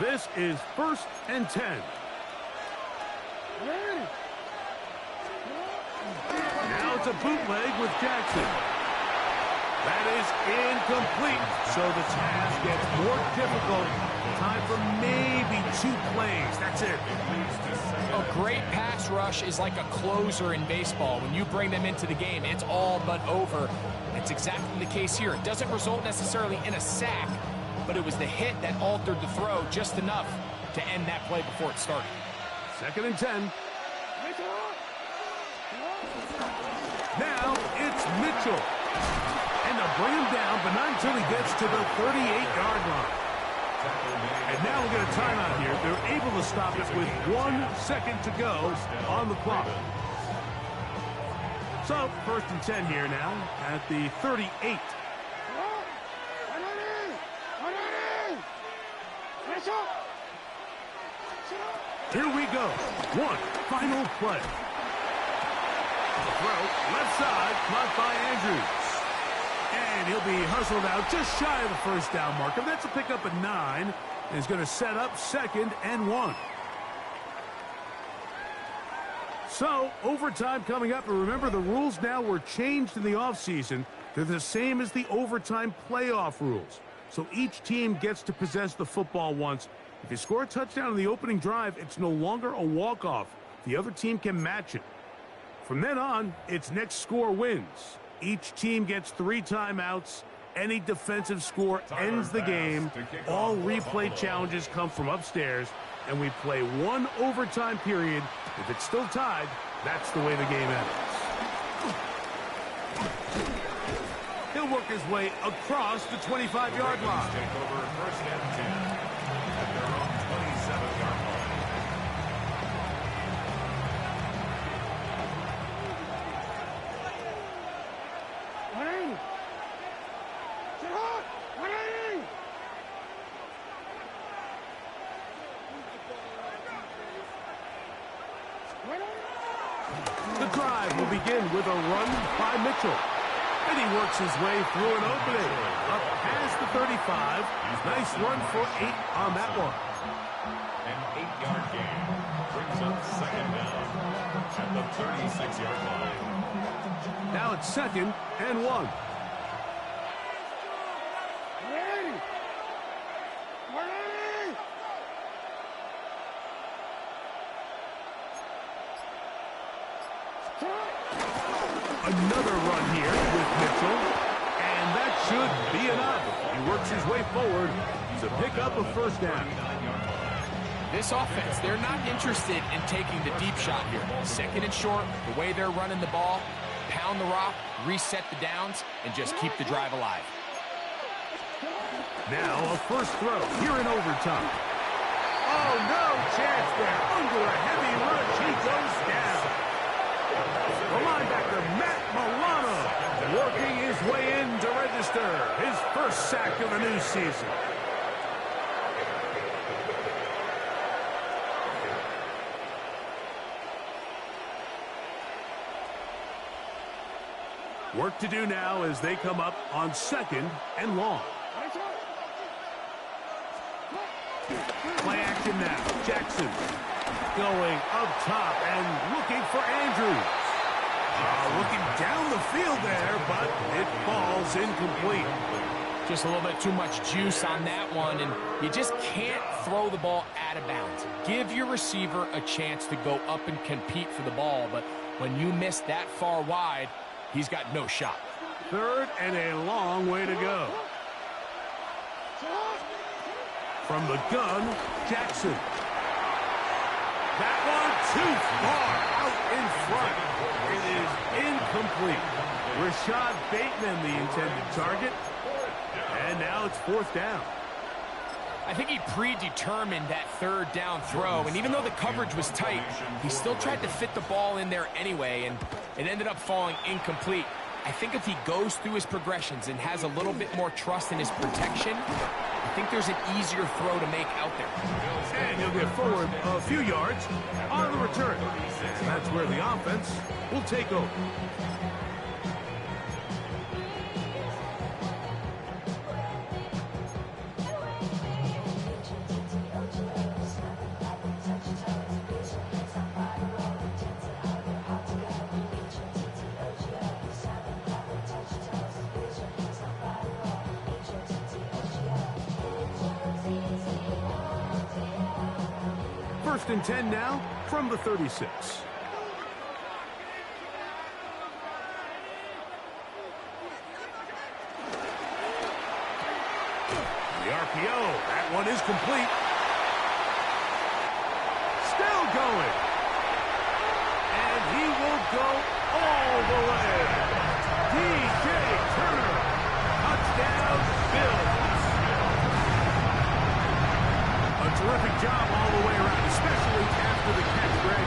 [SPEAKER 1] This is 1st and 10. Now it's a bootleg with Jackson. That is incomplete, so the task gets more difficult. Time for maybe 2 plays. That's it.
[SPEAKER 2] A great pass rush is like a closer in baseball. When you bring them into the game, it's all but over. That's exactly the case here. It doesn't result necessarily in a sack, but it was the hit that altered the throw just enough to end that play before it started.
[SPEAKER 1] 2nd and 10. Now it's Mitchell. And they'll bring him down, but not until he gets to the 38-yard line. And now we'll get a timeout here. They're able to stop it with 1 second to go on the clock. So, 1st and 10 here now at the 38. Here we go. One final play. The throw, left side, caught by Andrews. And he'll be hustled out just shy of the first down marker. That's a pickup at 9. And he's going to set up 2nd and 1. So, overtime coming up. And remember, the rules now were changed in the offseason. They're the same as the overtime playoff rules. So each team gets to possess the football once. If you score a touchdown in the opening drive, it's no longer a walk-off. The other team can match it. From then on, it's next score wins. Each team gets 3 timeouts. Any defensive score ends the game. All replay challenges come from upstairs, and we play 1 overtime period. If it's still tied, that's the way the game ends. He'll work his way across the 25-yard line.
[SPEAKER 3] Take over 1st and 10 at their own 27-yard line.
[SPEAKER 1] The drive will begin with a run by Mitchell. And he works his way through an opening. Up past the 35. Nice run for 8 on that one.
[SPEAKER 3] An 8-yard gain brings up 2nd down at the 36-yard line.
[SPEAKER 1] Now it's 2nd and 1. Another run here with Mitchell, and that should be enough. He works his way forward to pick up a 1st down.
[SPEAKER 2] This offense, they're not interested in taking the deep shot here. 2nd and short, the way they're running the ball, pound the rock, reset the downs, and just keep the drive alive.
[SPEAKER 1] Now a first throw here in overtime. Oh, no chance there. Under a heavy rush, he goes down. The linebacker, Matt Milano, working his way in to register his 1st sack of the new season. Work to do now as they come up on 2nd and long. Play action now. Jackson going up top and looking for Andrews. Looking down the field there, but it falls incomplete.
[SPEAKER 2] Just a little bit too much juice on that one, and you just can't throw the ball out of bounds. Give your receiver a chance to go up and compete for the ball, but when you miss that far wide, he's got no shot.
[SPEAKER 1] 3rd and a long way to go. From the gun, Jackson. That one too far out in front. It is incomplete. Rashad Bateman, the intended target. And now it's 4th down.
[SPEAKER 2] I think he predetermined that 3rd down throw, and even though the coverage was tight, he still tried to fit the ball in there anyway, and it ended up falling incomplete. I think if he goes through his progressions and has a little bit more trust in his protection, I think there's an easier throw to make out there.
[SPEAKER 1] And he'll get forward a few yards on the return. And that's where the offense will take over. First and 10 now from the 36. The RPO, that one is complete. Still going. And he will go all the way. DJ Turner. Touchdown, Bills. A terrific job all the way around, especially after the catch, Greg,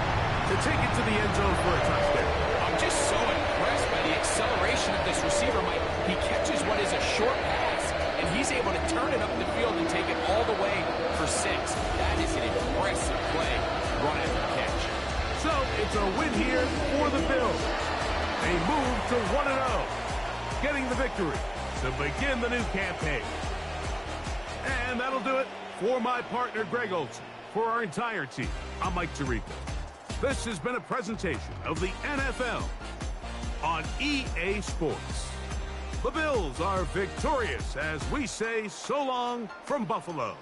[SPEAKER 1] to take it to the end zone for a touchdown.
[SPEAKER 2] I'm just so impressed by the acceleration of this receiver, Mike. He catches what is a short pass, and he's able to turn it up the field and take it all the way for 6. That is an impressive play, run after catch.
[SPEAKER 1] So it's a win here for the Bills. They move to 1-0, getting the victory to begin the new campaign. And that'll do it for my partner, Greg Olson. For our entire team, I'm Mike Tirico. This has been a presentation of the NFL on EA Sports. The Bills are victorious as we say so long from Buffalo.